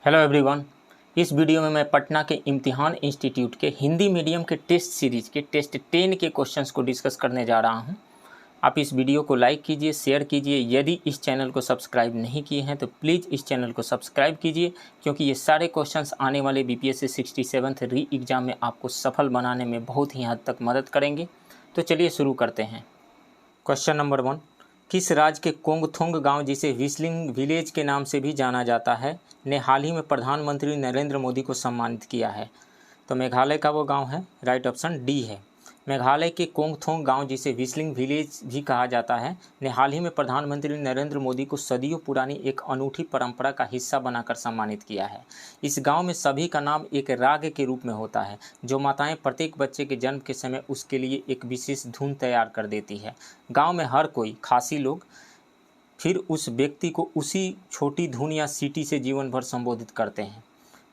Hello everyone. इस video में मैं पटना के इम्तिहान इंस्टीट्यूट के हिंदी मीडियम के टेस्ट सीरीज़ के टेस्ट 10 के क्वेश्चंस को डिस्कस करने जा रहा हूं। आप इस वीडियो को लाइक कीजिए, शेयर कीजिए। यदि इस चैनल को सब्सक्राइब नहीं किए हैं तो प्लीज़ इस चैनल को सब्सक्राइब कीजिए, क्योंकि ये सारे क्वेश्चंस आने वाले BPSC 67th री एग्ज़ाम में आपको सफल बनाने में बहुत ही हद तक मदद करेंगे। तो चलिए शुरू करते हैं। क्वेश्चन नंबर 1, किस राज्य के कोंगथोंग गांव, जिसे व्हिस्लिंग विलेज के नाम से भी जाना जाता है, ने हाल ही में प्रधानमंत्री नरेंद्र मोदी को सम्मानित किया है? तो मेघालय का वो गांव है, राइट ऑप्शन डी है। मेघालय के कोंगथोंग गांव, जिसे व्हिस्लिंग विलेज भी कहा जाता है, ने हाल ही में प्रधानमंत्री नरेंद्र मोदी को सदियों पुरानी एक अनूठी परंपरा का हिस्सा बनाकर सम्मानित किया है। इस गांव में सभी का नाम एक राग के रूप में होता है, जो माताएं प्रत्येक बच्चे के जन्म के समय उसके लिए एक विशेष धुन तैयार कर देती है। गांव में हर कोई, खासी लोग, फिर उस व्यक्ति को उसी छोटी धुन या सीटी से जीवन भर संबोधित करते हैं।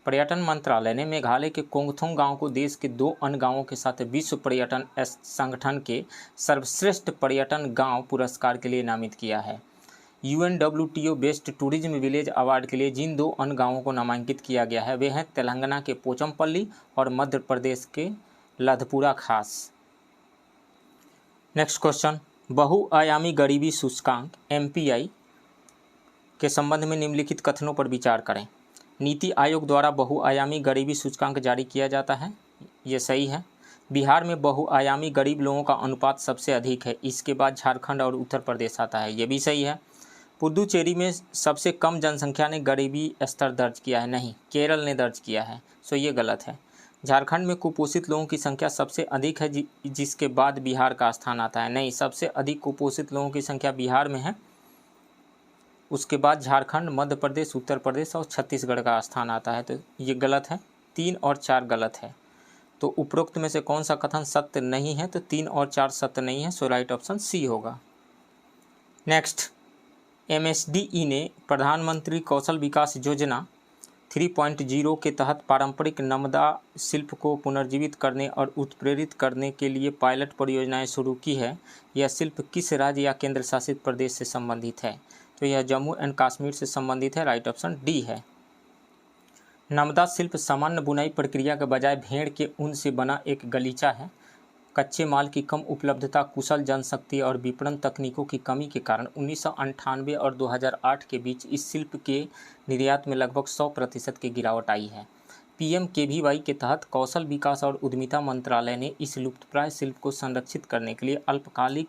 पर्यटन मंत्रालय ने मेघालय के कोंगथोंग गांव को देश के 2 अन्य गांवों के साथ विश्व पर्यटन संगठन के सर्वश्रेष्ठ पर्यटन गांव पुरस्कार के लिए नामित किया है। UNWTO best tourism village award के लिए जिन 2 अन्य गांवों को नामांकित किया गया है वे हैं तेलंगाना के पोचमपल्ली और मध्य प्रदेश के लधपुरा खास। नेक्स्ट क्वेश्चन, बहुआयामी गरीबी सूचकांक MPI के संबंध में निम्नलिखित कथनों पर विचार करें। नीति आयोग द्वारा बहुआयामी गरीबी सूचकांक जारी किया जाता है, ये सही है। बिहार में बहुआयामी गरीब लोगों का अनुपात सबसे अधिक है, इसके बाद झारखंड और उत्तर प्रदेश आता है, ये भी सही है। पुदुचेरी में सबसे कम जनसंख्या ने गरीबी स्तर दर्ज किया है, नहीं, केरल ने दर्ज किया है, सो ये गलत है। झारखंड में कुपोषित लोगों की संख्या सबसे अधिक है, जिसके बाद बिहार का स्थान आता है, नहीं, सबसे अधिक कुपोषित लोगों की संख्या बिहार में है, उसके बाद झारखंड, मध्य प्रदेश, उत्तर प्रदेश और छत्तीसगढ़ का स्थान आता है, तो ये गलत है। 3 और 4 गलत है। तो उपरोक्त में से कौन सा कथन सत्य नहीं है? तो 3 और 4 सत्य नहीं है, सो राइट ऑप्शन सी होगा। नेक्स्ट, MSDE ने प्रधानमंत्री कौशल विकास योजना 3.0 के तहत पारंपरिक नमदा शिल्प को पुनर्जीवित करने और उत्प्रेरित करने के लिए पायलट परियोजनाएं शुरू की है। यह शिल्प किस राज्य या केंद्र शासित प्रदेश से संबंधित है? तो यह जम्मू एंड कश्मीर से संबंधित है, राइट ऑप्शन डी है। नमदा शिल्प सामान्य बुनाई प्रक्रिया के बजाय भेड़ के ऊन से बना एक गलीचा है। कच्चे माल की कम उपलब्धता, कुशल जनशक्ति और विपणन तकनीकों की कमी के कारण 1998 और 2008 के बीच इस शिल्प के निर्यात में लगभग 100% की गिरावट आई है। PMKVY के तहत कौशल विकास और उद्यमिता मंत्रालय ने इस लुप्तप्राय शिल्प को संरक्षित करने के लिए अल्पकालिक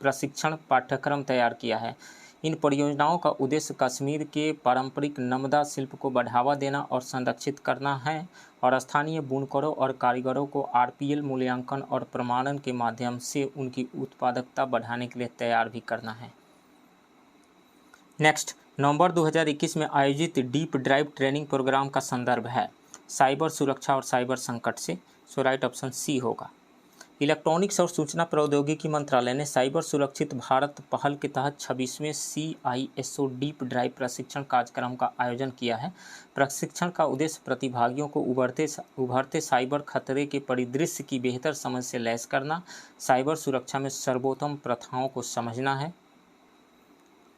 प्रशिक्षण पाठ्यक्रम तैयार किया है। इन परियोजनाओं का उद्देश्य कश्मीर के पारंपरिक नमदा शिल्प को बढ़ावा देना और संरक्षित करना है और स्थानीय बुनकरों और कारीगरों को RPL मूल्यांकन और प्रमाणन के माध्यम से उनकी उत्पादकता बढ़ाने के लिए तैयार भी करना है। नेक्स्ट, नवंबर 2021 में आयोजित डीप ड्राइव ट्रेनिंग प्रोग्राम का संदर्भ है साइबर सुरक्षा और साइबर संकट से, सो राइट ऑप्शन सी होगा। इलेक्ट्रॉनिक्स और सूचना प्रौद्योगिकी मंत्रालय ने साइबर सुरक्षित भारत पहल के तहत 26वें CISO डीप ड्राइव प्रशिक्षण कार्यक्रम का आयोजन किया है। प्रशिक्षण का उद्देश्य प्रतिभागियों को उभरते साइबर खतरे के परिदृश्य की बेहतर समझ से लैस करना, साइबर सुरक्षा में सर्वोत्तम प्रथाओं को समझना है।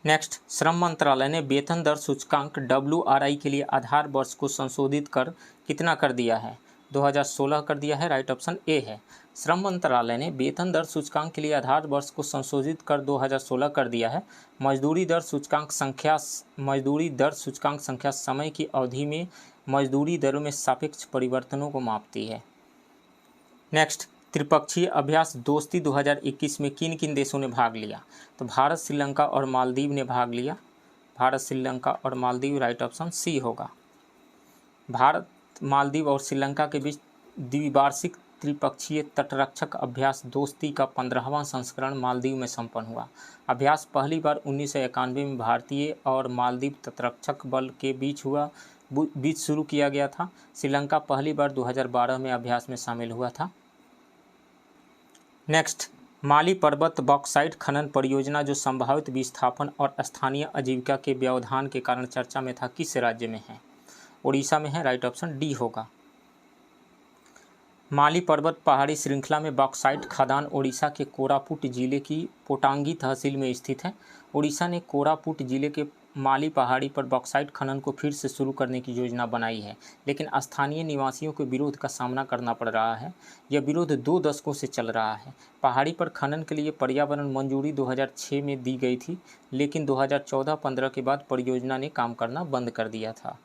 नेक्स्ट, श्रम मंत्रालय ने वेतन दर सूचकांक WRI के लिए आधार वर्ष को संशोधित कर कितना कर दिया है? 2016 कर दिया है, राइट ऑप्शन ए है। श्रम मंत्रालय ने वेतन दर सूचकांक के लिए आधार वर्ष को संशोधित कर 2016 कर दिया है। मजदूरी दर सूचकांक संख्या समय की अवधि में मजदूरी दरों में सापेक्ष परिवर्तनों को मापती है। नेक्स्ट, त्रिपक्षीय अभ्यास दोस्ती 2021 में किन किन देशों ने भाग लिया? तो भारत, श्रीलंका और मालदीव ने भाग लिया। भारत, श्रीलंका और मालदीव, राइट ऑप्शन सी होगा। भारत, मालदीव और श्रीलंका के बीच द्विवार्षिक त्रिपक्षीय तटरक्षक अभ्यास दोस्ती का 15वां संस्करण मालदीव में संपन्न हुआ। अभ्यास पहली बार 1991 में भारतीय और मालदीव तटरक्षक बल के बीच शुरू किया गया था। श्रीलंका पहली बार 2012 में अभ्यास में शामिल हुआ था। नेक्स्ट, माली पर्वत बॉक्साइट खनन परियोजना जो संभावित विस्थापन और स्थानीय आजीविका के व्यवधान के कारण चर्चा में था, किस राज्य में है? उड़ीसा में है, राइट ऑप्शन डी होगा। माली पर्वत पहाड़ी श्रृंखला में बॉक्साइट खदान ओडिशा के कोरापुट जिले की पोटांगी तहसील में स्थित है। ओडिशा ने कोरापुट जिले के माली पहाड़ी पर बॉक्साइट खनन को फिर से शुरू करने की योजना बनाई है, लेकिन स्थानीय निवासियों के विरोध का सामना करना पड़ रहा है। यह विरोध 2 दशकों से चल रहा है। पहाड़ी पर खनन के लिए पर्यावरण मंजूरी 2006 में दी गई थी, लेकिन 2014-15 के बाद परियोजना ने काम करना बंद कर दिया था।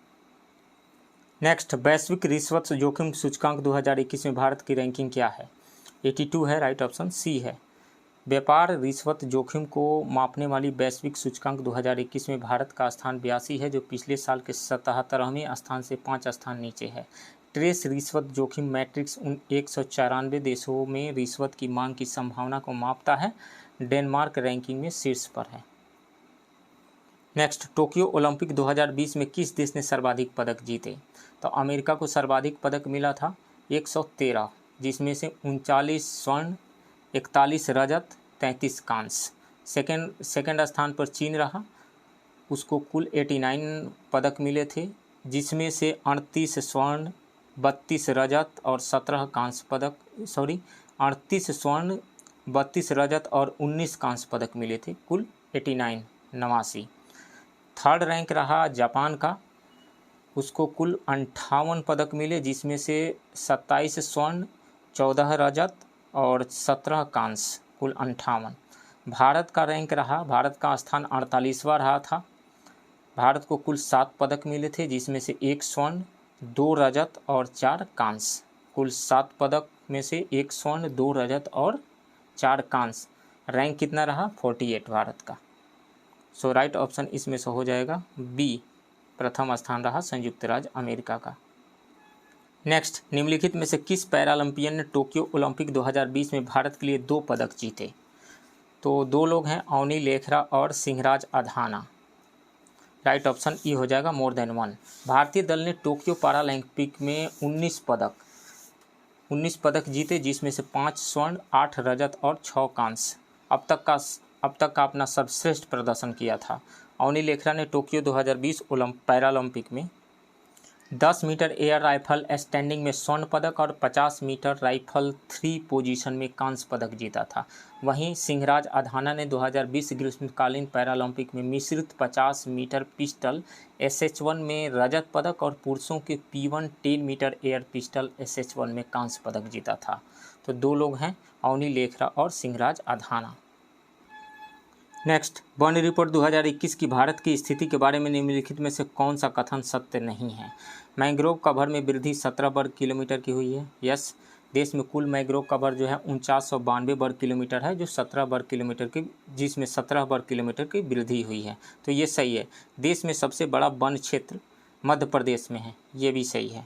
नेक्स्ट, वैश्विक रिश्वत जोखिम सूचकांक 2021 में भारत की रैंकिंग क्या है? 82 है, राइट ऑप्शन सी है। व्यापार रिश्वत जोखिम को मापने वाली वैश्विक सूचकांक 2021 में भारत का स्थान 82 है, जो पिछले साल के 77वें स्थान से 5 स्थान नीचे है। ट्रेस रिश्वत जोखिम मैट्रिक्स उन 194 देशों में रिश्वत की मांग की संभावना को मापता है। डेनमार्क रैंकिंग में शीर्ष पर है। नेक्स्ट, टोक्यो ओलंपिक 2020 में किस देश ने सर्वाधिक पदक जीते? तो अमेरिका को सर्वाधिक पदक मिला था 113, जिसमें से 39 स्वर्ण, 41 रजत, 33 कांस्य। सेकंड स्थान पर चीन रहा, उसको कुल 89 पदक मिले थे, जिसमें से 38 स्वर्ण, 32 रजत और 17 कांस्य पदक 38 स्वर्ण, 32 रजत और 19 कांस्य पदक मिले थे, कुल 89। थर्ड रैंक रहा जापान का, उसको कुल 58 पदक मिले, जिसमें से 27 स्वर्ण, 14 रजत और 17 कांस्य, कुल 58। भारत का रैंक रहा, भारत का स्थान 48वां रहा था। भारत को कुल 7 पदक मिले थे, जिसमें से 1 स्वर्ण, 2 रजत और 4 कांस्य। कुल 7 पदक में से 1 स्वर्ण, 2 रजत और 4 कांस्य। रैंक कितना रहा? 48 भारत का। सो राइट ऑप्शन इसमें से हो जाएगा बी। प्रथम स्थान रहा संयुक्त राज्य अमेरिका का। नेक्स्ट, निम्नलिखित में से किस पैरालंपियन ने टोक्यो ओलंपिक 2020 में भारत के लिए 2 पदक जीते? तो 2 लोग हैं, अवनी लेखरा और Singhraj Adhana. Right option E हो जाएगा, मोर देन 1। भारतीय दल ने टोक्यो पैरालंपिक में 19 पदक जीते, जिसमें से 5 स्वर्ण, 8 रजत और 6 कांस्य। अब तक का अपना सर्वश्रेष्ठ प्रदर्शन किया था। अवनी लेखरा ने टोक्यो 2020 पैरालंपिक में 10 मीटर एयर राइफल स्टैंडिंग में स्वर्ण पदक और 50 मीटर राइफल 3 पोजीशन में कांस्य पदक जीता था। वहीं सिंहराज अधाना ने 2020 ग्रीष्मकालीन पैरालंपिक में मिश्रित 50 मीटर पिस्टल SH1 में रजत पदक और पुरुषों के P1 10 metre air pistol SH1 में कांस्य पदक जीता था। तो 2 लोग हैं, अवनी लेखरा और Singhraj Adhana. Next, one report 2021 की भारत की स्थिति के बारे में निम्नलिखित में से कौन सा कथन सत्य नहीं है? मैंग्रोव कवर में वृद्धि 17 वर्ग किलोमीटर की हुई है। यस, देश में कुल मैंग्रोव कवर जो है 4992 वर्ग किलोमीटर है, जो 17 वर्ग किलोमीटर की, जिसमें 17 वर्ग किलोमीटर की वृद्धि हुई है। तो ये सही है। देश में सबसे बड़ा वन क्षेत्र मध्य प्रदेश में है, ये भी सही है।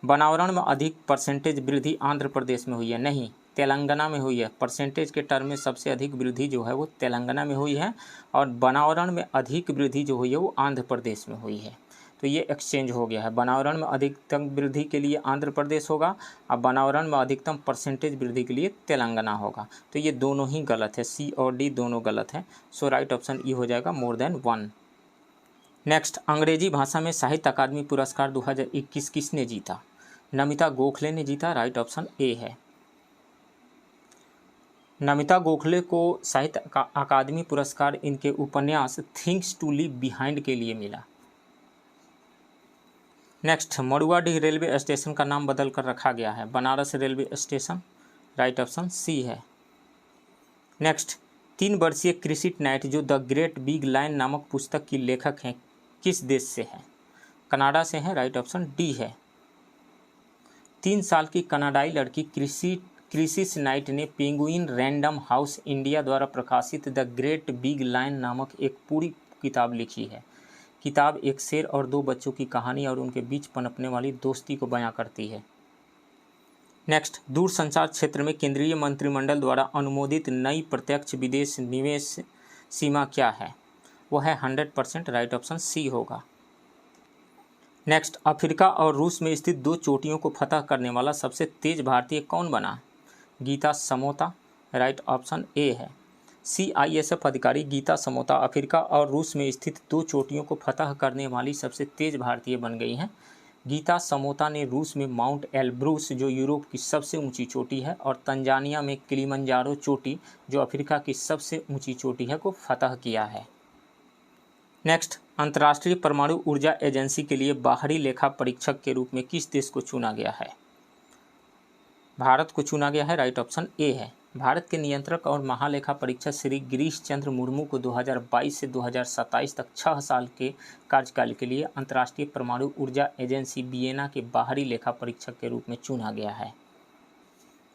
वनावरण में अधिक परसेंटेज वृद्धि आंध्र प्रदेश में हुई है, नहीं, तेलंगाना में हुई है। परसेंटेज के टर्म में सबसे अधिक वृद्धि जो है वो तेलंगाना में हुई है, और वनावरण में अधिक वृद्धि जो हुई है वो आंध्र प्रदेश में हुई है। तो ये एक्सचेंज हो गया है। वनावरण में अधिकतम वृद्धि के लिए आंध्र प्रदेश होगा, और वनावरण में अधिकतम परसेंटेज वृद्धि के लिए तेलंगाना होगा। तो ये दोनों ही गलत है, सी और डी दोनों गलत हैं। सो राइट ऑप्शन ई हो जाएगा, मोर देन 1। नेक्स्ट, अंग्रेजी भाषा में साहित्य अकादमी पुरस्कार 2021 किसने जीता? नमिता गोखले ने जीता, राइट ऑप्शन ए है। नमिता गोखले को साहित्य अकादमी पुरस्कार इनके उपन्यास थिंग्स टू लीव बिहाइंड के लिए मिला। नेक्स्ट, मड़ुआडीह रेलवे स्टेशन का नाम बदल कर रखा गया है, Banaras railway station, right option C है। नेक्स्ट, 3 वर्षीय क्रिसिट नाइट जो द ग्रेट बिग लाइन नामक पुस्तक की लेखक हैं, किस देश से है? कनाडा से है, राइट ऑप्शन डी है। 3 साल की कनाडाई लड़की क्रिसिस नाइट ने पेंगुइन रैंडम हाउस इंडिया द्वारा प्रकाशित द ग्रेट बिग लाइन नामक एक पूरी किताब लिखी है। किताब एक शेर और 2 बच्चों की कहानी और उनके बीच पनपने वाली दोस्ती को बयां करती है। नेक्स्ट, दूरसंचार क्षेत्र में केंद्रीय मंत्रिमंडल द्वारा अनुमोदित नई प्रत्यक्ष विदेश निवेश सीमा क्या है? वो है 100%, राइट ऑप्शन सी होगा। नेक्स्ट, अफ्रीका और रूस में स्थित 2 चोटियों को फतह करने वाला सबसे तेज भारतीय कौन बना? गीता समोता, राइट ऑप्शन ए है। CISF अधिकारी गीता समोता अफ्रीका और रूस में स्थित 2 चोटियों को फतह करने वाली सबसे तेज भारतीय बन गई हैं। गीता समोता ने रूस में माउंट एल्ब्रूस जो यूरोप की सबसे ऊंची चोटी है, और तंजानिया में किलिमंजारो चोटी जो अफ्रीका की सबसे ऊंची चोटी है, को फतह किया है। नेक्स्ट, अंतर्राष्ट्रीय परमाणु ऊर्जा एजेंसी के लिए बाहरी लेखा परीक्षक के रूप में किस देश को चुना गया है? भारत को चुना गया है। राइट ऑप्शन ए है। भारत के नियंत्रक और महालेखा परीक्षक श्री गिरीश चंद्र मुर्मू को 2022 से 2027 तक 6 साल के कार्यकाल के लिए अंतर्राष्ट्रीय परमाणु ऊर्जा एजेंसी वियना के बाहरी लेखा परीक्षक के रूप में चुना गया है।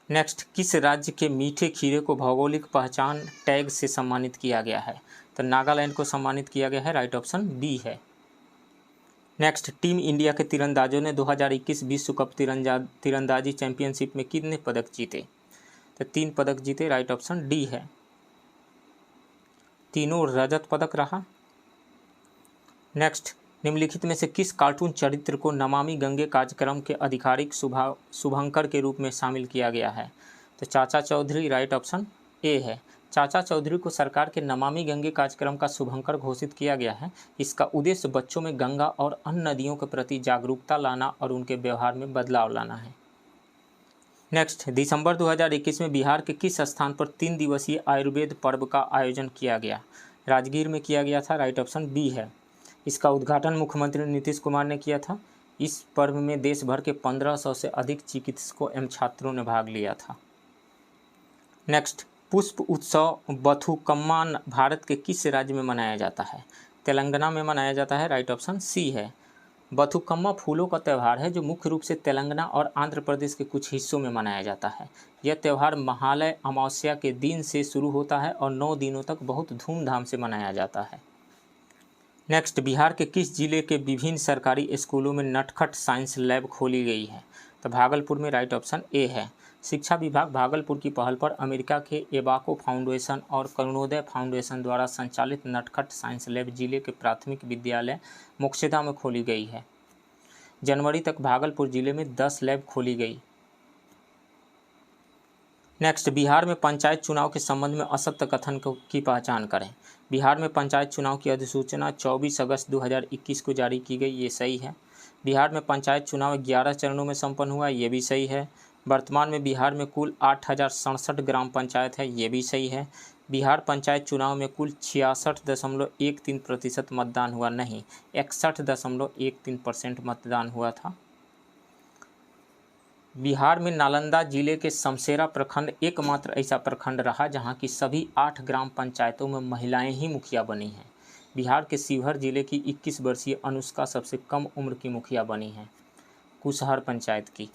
नेक्स्ट, किस राज्य के मीठे खीरे को भौगोलिक पहचान टैग से सम्मानित किया गया है? तो नागालैंड को सम्मानित किया गया है। राइट ऑप्शन बी है। नेक्स्ट, टीम इंडिया के तीरंदाजों ने 2021 विश्व कप तीरंदाजी चैंपियनशिप में कितने पदक जीते? तो 3 पदक जीते। राइट ऑप्शन डी है। तीनों रजत पदक रहा। नेक्स्ट, निम्नलिखित में से किस कार्टून चरित्र को नमामि गंगे कार्यक्रम के आधिकारिक शुभंकर के रूप में शामिल किया गया है? तो चाचा चौधरी। राइट ऑप्शन ए है। चाचा चौधरी को सरकार के नमामि गंगे कार्यक्रम का शुभंकर घोषित किया गया है। इसका उद्देश्य बच्चों में गंगा और अन्य नदियों के प्रति जागरूकता लाना और उनके व्यवहार में बदलाव लाना है। नेक्स्ट, दिसंबर 2021 में बिहार के किस स्थान पर 3 दिवसीय आयुर्वेद पर्व का आयोजन किया गया? राजगीर में किया गया था। राइट ऑप्शन बी है। इसका उद्घाटन मुख्यमंत्री नीतीश कुमार ने किया था। इस पर्व में देश भर के 1500 से अधिक चिकित्सकों एवं छात्रों ने भाग लिया था। नेक्स्ट, पुष्प उत्सव बथुकम्मा भारत के किस राज्य में मनाया जाता है? तेलंगाना में मनाया जाता है। राइट ऑप्शन सी है। बथुकम्मा फूलों का त्यौहार है जो मुख्य रूप से तेलंगाना और आंध्र प्रदेश के कुछ हिस्सों में मनाया जाता है। यह त्यौहार महालय अमावस्या के दिन से शुरू होता है और 9 दिनों तक बहुत धूमधाम से मनाया जाता है। नेक्स्ट, बिहार के किस जिले के विभिन्न सरकारी स्कूलों में नटखट साइंस लैब खोली गई है? तो भागलपुर में। राइट ऑप्शन ए है। शिक्षा विभाग भागलपुर की पहल पर अमेरिका के एबाको फाउंडेशन और करुणोदय फाउंडेशन द्वारा संचालित नटखट साइंस लैब जिले के प्राथमिक विद्यालय मोक्षदा में खोली गई है। जनवरी तक भागलपुर जिले में 10 लैब खोली गई। नेक्स्ट, बिहार में पंचायत चुनाव के संबंध में असत्य कथन की पहचान करें। बिहार में पंचायत चुनाव की अधिसूचना 24 अगस्त 2021 को जारी की गई। ये सही है। बिहार में पंचायत चुनाव 11 चरणों में संपन्न हुआ। ये भी सही है। वर्तमान में बिहार में कुल 8067 ग्राम पंचायत है। ये भी सही है। बिहार पंचायत चुनाव में कुल 66.13% मतदान हुआ, नहीं 61.13% मतदान हुआ था। बिहार में नालंदा जिले के समसेरा प्रखंड एकमात्र ऐसा प्रखंड रहा जहां की सभी 8 ग्राम पंचायतों में महिलाएं ही मुखिया बनी हैं। बिहार के शिवहर जिले की 21 वर्षीय अनुष्का सबसे कम उम्र की मुखिया बनी हैं, कुशहर पंचायत की।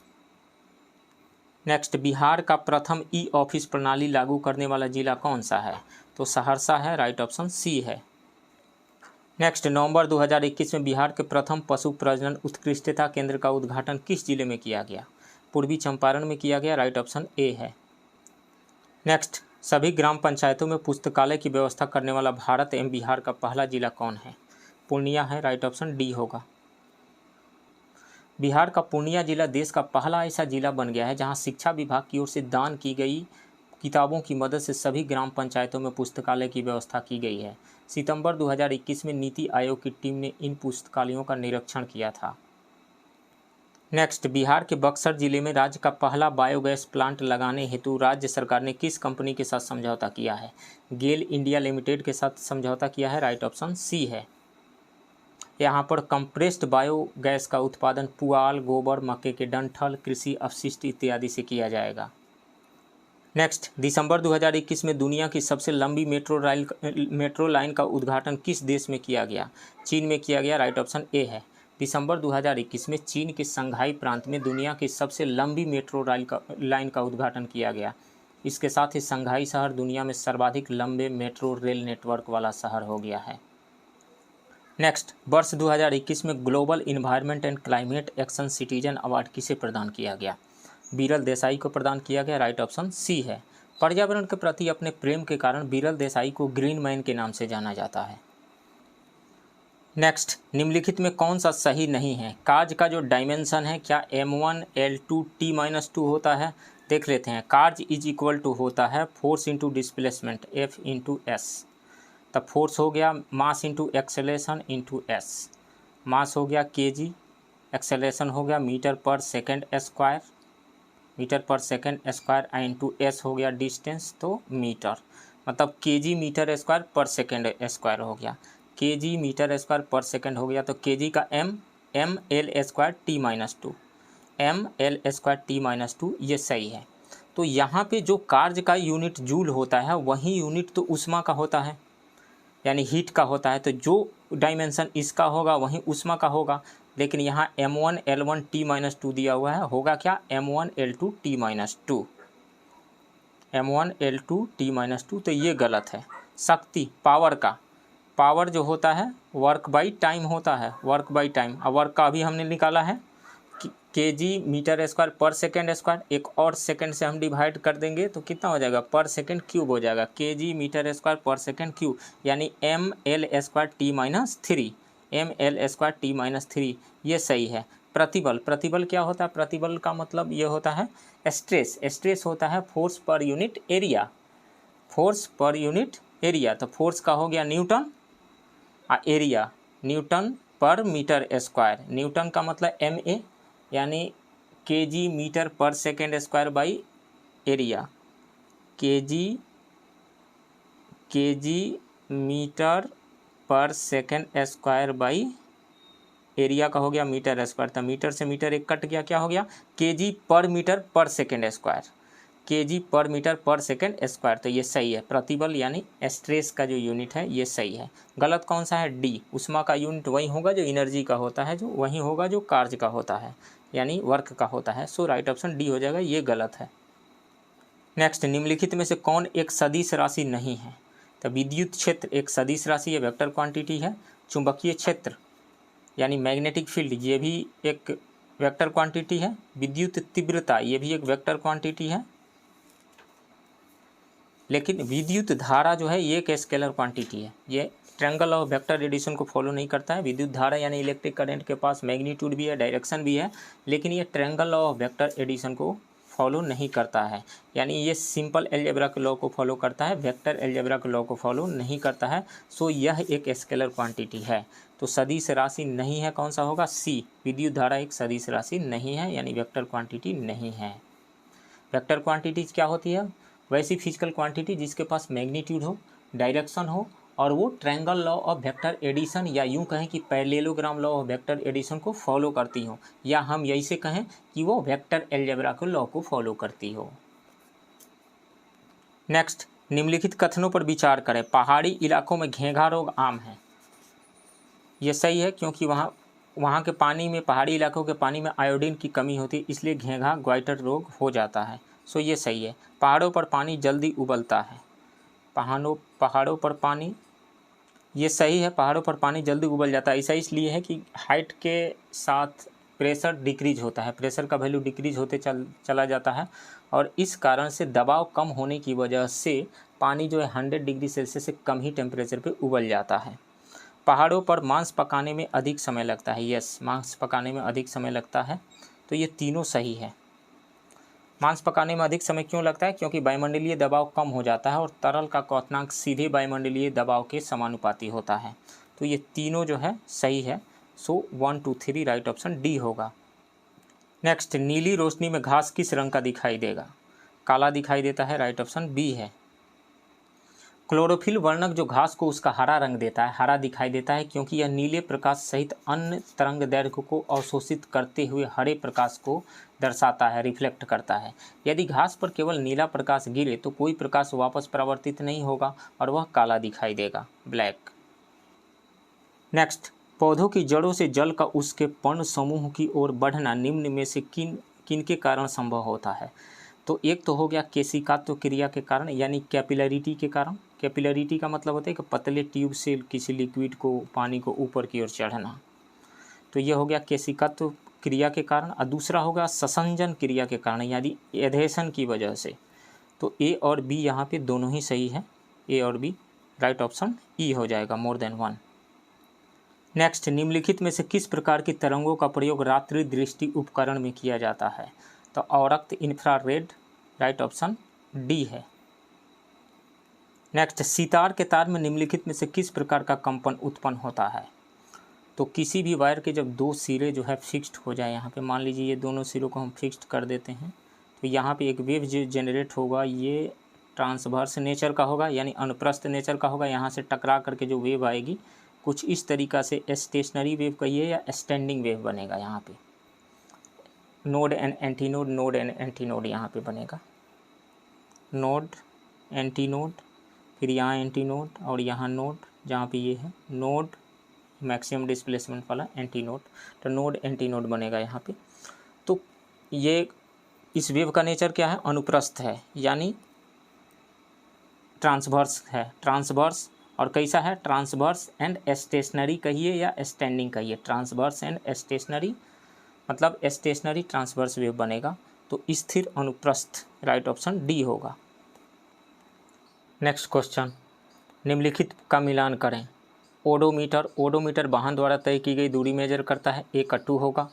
नेक्स्ट, बिहार का प्रथम ई ऑफिस प्रणाली लागू करने वाला जिला कौन सा है? तो सहरसा है। राइट ऑप्शन सी है। नेक्स्ट, नवंबर 2021 में बिहार के प्रथम पशु प्रजनन उत्कृष्टता केंद्र का उद्घाटन किस जिले में किया गया? पूर्वी चंपारण में किया गया। राइट ऑप्शन ए है। नेक्स्ट, सभी ग्राम पंचायतों में पुस्तकालय की व्यवस्था करने वाला भारत एवं बिहार का पहला जिला कौन है? पूर्णिया है। राइट ऑप्शन डी होगा। बिहार का पूर्णिया जिला देश का पहला ऐसा जिला बन गया है जहां शिक्षा विभाग की ओर से दान की गई किताबों की मदद से सभी ग्राम पंचायतों में पुस्तकालय की व्यवस्था की गई है। सितंबर 2021 में नीति आयोग की टीम ने इन पुस्तकालयों का निरीक्षण किया था। नेक्स्ट, बिहार के बक्सर जिले में राज्य का पहला बायोगैस प्लांट लगाने हेतु राज्य सरकार ने किस कंपनी के साथ समझौता किया है? गेल इंडिया लिमिटेड के साथ समझौता किया है। राइट ऑप्शन सी है। यहाँ पर कंप्रेस्ड बायोगैस का उत्पादन पुआल, गोबर, मक्के के डंठल, कृषि अपशिष्ट इत्यादि से किया जाएगा। नेक्स्ट, दिसंबर 2021 में दुनिया की सबसे लंबी मेट्रो लाइन का उद्घाटन किस देश में किया गया? चीन में किया गया। राइट ऑप्शन ए है। दिसंबर 2021 में चीन के संघाई प्रांत में दुनिया की सबसे लंबी मेट्रो लाइन का उद्घाटन किया गया। इसके साथ ही संघाई शहर दुनिया में सर्वाधिक लंबे मेट्रो रेल नेटवर्क वाला शहर हो गया है। नेक्स्ट, वर्ष 2021 में global environment and climate action citizen award किसे प्रदान किया गया? बीरल देसाई को प्रदान किया गया। राइट ऑप्शन सी है। पर्यावरण के प्रति अपने प्रेम के कारण बीरल देसाई को ग्रीन मैन के नाम से जाना जाता है। नेक्स्ट, निम्नलिखित में कौन सा सही नहीं है? कार्ज का जो डायमेंशन है क्या m1 L2 T-2 होता है? देख लेते हैं। कार्ज इज इक्वल टू होता है force into displacement F into S. तब फोर्स हो गया mass into acceleration into S. Mass हो गया kg, एक्सेलेरेशन हो गया metre per second square, metre per second square into S हो गया डिस्टेंस, तो मीटर, मतलब kg metre square per second square हो गया। kg metre square per second हो गया, तो kg का m l square t minus 2, m l square t minus 2, ये सही है। तो यहाँ पे जो कार्य का यूनिट जूल होता है वही यूनिट तो ऊष्मा का होता है, यानी हीट का होता है, तो जो डायमेंशन इसका होगा वही ऊष्मा का होगा। लेकिन यहाँ m1 l1 t माइनस 2 दिया हुआ है, होगा क्या m1 l2 t minus 2, m1 l2 t minus 2, तो ये गलत है। शक्ति पावर का, पावर जो होता है वर्क बाई टाइम होता है, वर्क बाई टाइम। अब वर्क का अभी हमने निकाला है kg metre square per second square, एक और सेकेंड से हम डिवाइड कर देंगे तो कितना हो जाएगा, पर सेकेंड क्यूब हो जाएगा, kg metre square per second cube, यानी m l square t minus 3, m l square t minus 3, ये सही है। प्रतिबल, प्रतिबल क्या होता है, प्रतिबल का मतलब ये होता है स्ट्रेस, स्ट्रेस होता है force per unit area, force per unit area. तो फोर्स का हो गया newton, area newton per metre square, newton का मतलब ma, यानी kg metre per second square by area, kg metre per second square by area का हो गया मीटर स्क्वायर, तो मीटर से मीटर एक कट गया, क्या हो गया kg per metre per second square, kg per metre per second square, तो ये सही है। प्रतिबल यानी स्ट्रेस का जो यूनिट है ये सही है। गलत कौन सा है, डी, ऊष्मा का यूनिट वही होगा जो एनर्जी का होता है, जो वही होगा जो कार्य का होता है, यानी वर्क का होता है। सो राइट ऑप्शन डी हो जाएगा, ये गलत है। नेक्स्ट, निम्नलिखित में से कौन एक सदिश राशि नहीं है, तो विद्युत क्षेत्र एक सदिश राशि है, वेक्टर क्वांटिटी है। चुंबकीय क्षेत्र यानी मैग्नेटिक फील्ड, ये भी एक वेक्टर क्वांटिटी है। विद्युत तीव्रता, ये भी एक वेक्टर क्वांटिटी है। लेकिन विद्युत धारा जो है ये एक स्केलर क्वांटिटी है, ये ट्रायंगल ऑफ वेक्टर एडिशन को फॉलो नहीं करता है। विद्युत धारा यानी इलेक्ट्रिक करंट के पास मैग्नीट्यूड भी है, डायरेक्शन भी है, लेकिन ये ट्रायंगल ऑफ वेक्टर एडिशन को फॉलो नहीं करता है, यानी ये सिंपल अलजेब्रा के लॉ को फॉलो करता है, वेक्टर अलजेब्रा के लॉ को फॉलो नहीं करता है। सो यह एक स्केलर क्वांटिटी है। तो सदिश राशि नहीं है, कौन सा होगा, सी, विद्युत धारा एक सदिश राशि नहीं है, यानी वेक्टर क्वांटिटी नहीं है। वेक्टर क्वांटिटीज क्या होती है, वैसी फिजिकल क्वांटिटी जिसके पास मैग्नीट्यूड हो, डायरेक्शन हो, और वो triangle law of vector addition या यूं कहें कि parallelogram law of vector addition को फॉलो करती हो, या हम यही से कहें कि वो वेक्टर अलजेब्रा के लॉ को फॉलो करती हो। नेक्स्ट, निम्नलिखित कथनों पर विचार करें। पहाड़ी इलाकों में घेंघा रोग आम है, ये सही है, क्योंकि वहाँ के पानी में, पहाड़ी इलाकों के पानी में आयोडीन की कमी होती है, इसलिए घेंघा ग्वाइटर रोग हो जाता है। सो ये सही है। पहाड़ों पर पानी जल्दी उबलता है, पहाड़ों पर पानी, ये सही है, पहाड़ों पर पानी जल्दी उबल जाता है। ऐसा इसलिए है कि हाइट के साथ प्रेशर डिक्रीज होता है, प्रेशर का वैल्यू डिक्रीज होते चला जाता है, और इस कारण से दबाव कम होने की वजह से पानी जो है 100 डिग्री सेल्सियस से कम ही टेम्परेचर पे उबल जाता है। पहाड़ों पर मांस पकाने में अधिक समय लगता है, यस, मांस पकाने में अधिक समय लगता है, तो ये तीनों सही है। मांस पकाने में अधिक समय क्यों लगता है, क्योंकि वायुमंडलीय दबाव कम हो जाता है और तरल का क्वथनांक सीधे वायुमंडलीय दबाव के समानुपाती होता है, तो ये तीनों जो है सही है। सो 1 2 3 राइट ऑप्शन डी होगा। नेक्स्ट, नीली रोशनी में घास किस रंग का दिखाई देगा, काला दिखाई देता है, राइट ऑप्शन बी है। क्लोरोफिल वर्णक जो घास को उसका हरा रंग देता है, हरा दिखाई देता है, क्योंकि यह नीले प्रकाश सहित अन्य तरंग दैर्घ्य को अवशोषित करते हुए हरे प्रकाश को दर्शाता है, रिफ्लेक्ट करता है। यदि घास पर केवल नीला प्रकाश गिरे तो कोई प्रकाश वापस परावर्तित नहीं होगा और वह काला दिखाई देगा, ब्लैक। नेक्स्ट, पौधों की जड़ों से जल का उसके पर्ण समूह की ओर बढ़ना निम्न में से किन के कारण संभव होता है। तो एक तो हो गया केशिकात्व क्रिया के कारण, यानी कैपिलरिटी के कारण। कैपिलरिटी का मतलब होता है कि पतले ट्यूब से किसी लिक्विड को, पानी को ऊपर की ओर चढ़ना, तो ये हो गया केशिकात्व क्रिया के कारण। और दूसरा होगा ससंजन क्रिया के कारण, यानी एधेशन की वजह से। तो ए और बी यहाँ पे दोनों ही सही है, ए और बी, राइट ऑप्शन ई हो जाएगा, मोर देन 1। नेक्स्ट, निम्नलिखित में से किस प्रकार की तरंगों का प्रयोग रात्रि दृष्टि उपकरण में किया जाता है, तो अवरक्त इंफ्रारेड, राइट ऑप्शन डी है। नेक्स्ट, सितार के तार में निम्नलिखित में से किस प्रकार का कंपन उत्पन्न होता है, तो किसी भी वायर के जब दो सिरे जो है फिक्स्ड हो जाए, यहाँ पे मान लीजिए ये दोनों सिरों को हम फिक्स्ड कर देते हैं, तो यहाँ पे एक वेव जो जनरेट होगा ये ट्रांसवर्स नेचर का होगा, यानी अनुप्रस्थ नेचर का होगा। यहाँ से टकरा करके जो वेव आएगी कुछ इस तरीक़ा से स्टेशनरी वेव कहिए या स्टैंडिंग वेव बनेगा। यहाँ पे node and antinode, node and antinode यहाँ पे बनेगा, नोड एंटीनोड, फिर यहाँ एंटीनोड और यहाँ नोड, जहाँ पे ये है नोड मैक्सिमम डिस्प्लेसमेंट वाला एंटीनोड, तो नोड एंटीनोड बनेगा यहाँ पे। तो ये इस वेव का नेचर क्या है, अनुप्रस्थ है, यानी ट्रांसवर्स है, ट्रांसवर्स। और कैसा है, ट्रांसवर्स एंड स्टेशनरी कहिए या स्टैंडिंग कहिए, ट्रांसवर्स एंड स्टेशनरी मतलब स्टेशनरी ट्रांसवर्स वेव बनेगा। तो स्थिर अनुप्रस्थ, राइट ऑप्शन डी होगा। नेक्स्ट क्वेश्चन, निम्नलिखित का मिलान करें। ओडोमीटर, ओडोमीटर वाहन द्वारा तय की गई दूरी मेजर करता है, ए का 2 होगा।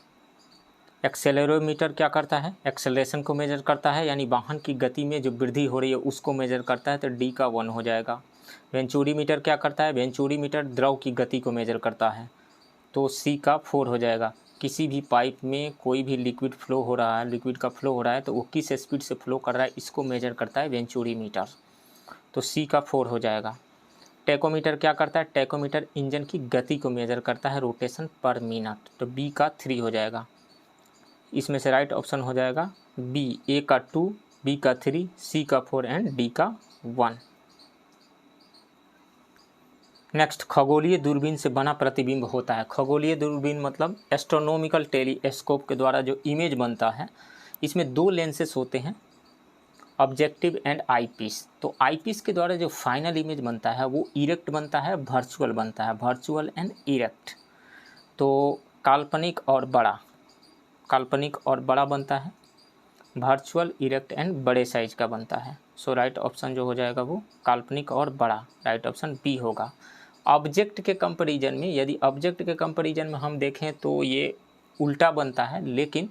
एक्सेलेरोमीटर क्या करता है, एक्सेलरेशन को मेजर करता है, यानी वाहन की गति में जो वृद्धि हो रही है उसको मेजर करता है, तो डी का 1 हो जाएगा। वेंचुरीमीटर क्या करता है, वेंचुरीमीटर द्रव की गति को मेजर करता है, तो सी का 4 हो जाएगा। किसी भी पाइप में कोई भी लिक्विड फ्लो हो रहा है, लिक्विड का फ्लो हो रहा है, तो वो किस स्पीड से फ्लो कर रहा है इसको मेजर करता है वेंचुरीमीटर, तो सी का 4 हो जाएगा। टैकोमीटर क्या करता है, टैकोमीटर इंजन की गति को मेजर करता है, रोटेशन पर मिनट, तो बी का 3 हो जाएगा। इसमें से राइट ऑप्शन हो जाएगा बी, ए का 2, बी का 3, सी का 4 एंड डी का 1। नेक्स्ट, खगोलीय दूरबीन से बना प्रतिबिंब होता है। खगोलीय दूरबीन मतलब एस्ट्रोनॉमिकल टेलीस्कोप के द्वारा जो इमेज बनता है, इसमें 2 लेंसेस होते हैं, ऑब्जेक्टिव एंड आईपीस। तो आईपीस के द्वारा जो फाइनल इमेज बनता है वो इरेक्ट बनता है, वर्चुअल बनता है, वर्चुअल एंड इरेक्ट। तो काल्पनिक और बड़ा, काल्पनिक और बड़ा बनता है, वर्चुअल, इरेक्ट एंड बड़े साइज का बनता है। सो राइट ऑप्शन जो हो जाएगा वो काल्पनिक और बड़ा, राइट ऑप्शन बी होगा। ऑब्जेक्ट के कंपैरिजन में, यदि ऑब्जेक्ट के कंपैरिजन में हम देखें तो ये उल्टा बनता है, लेकिन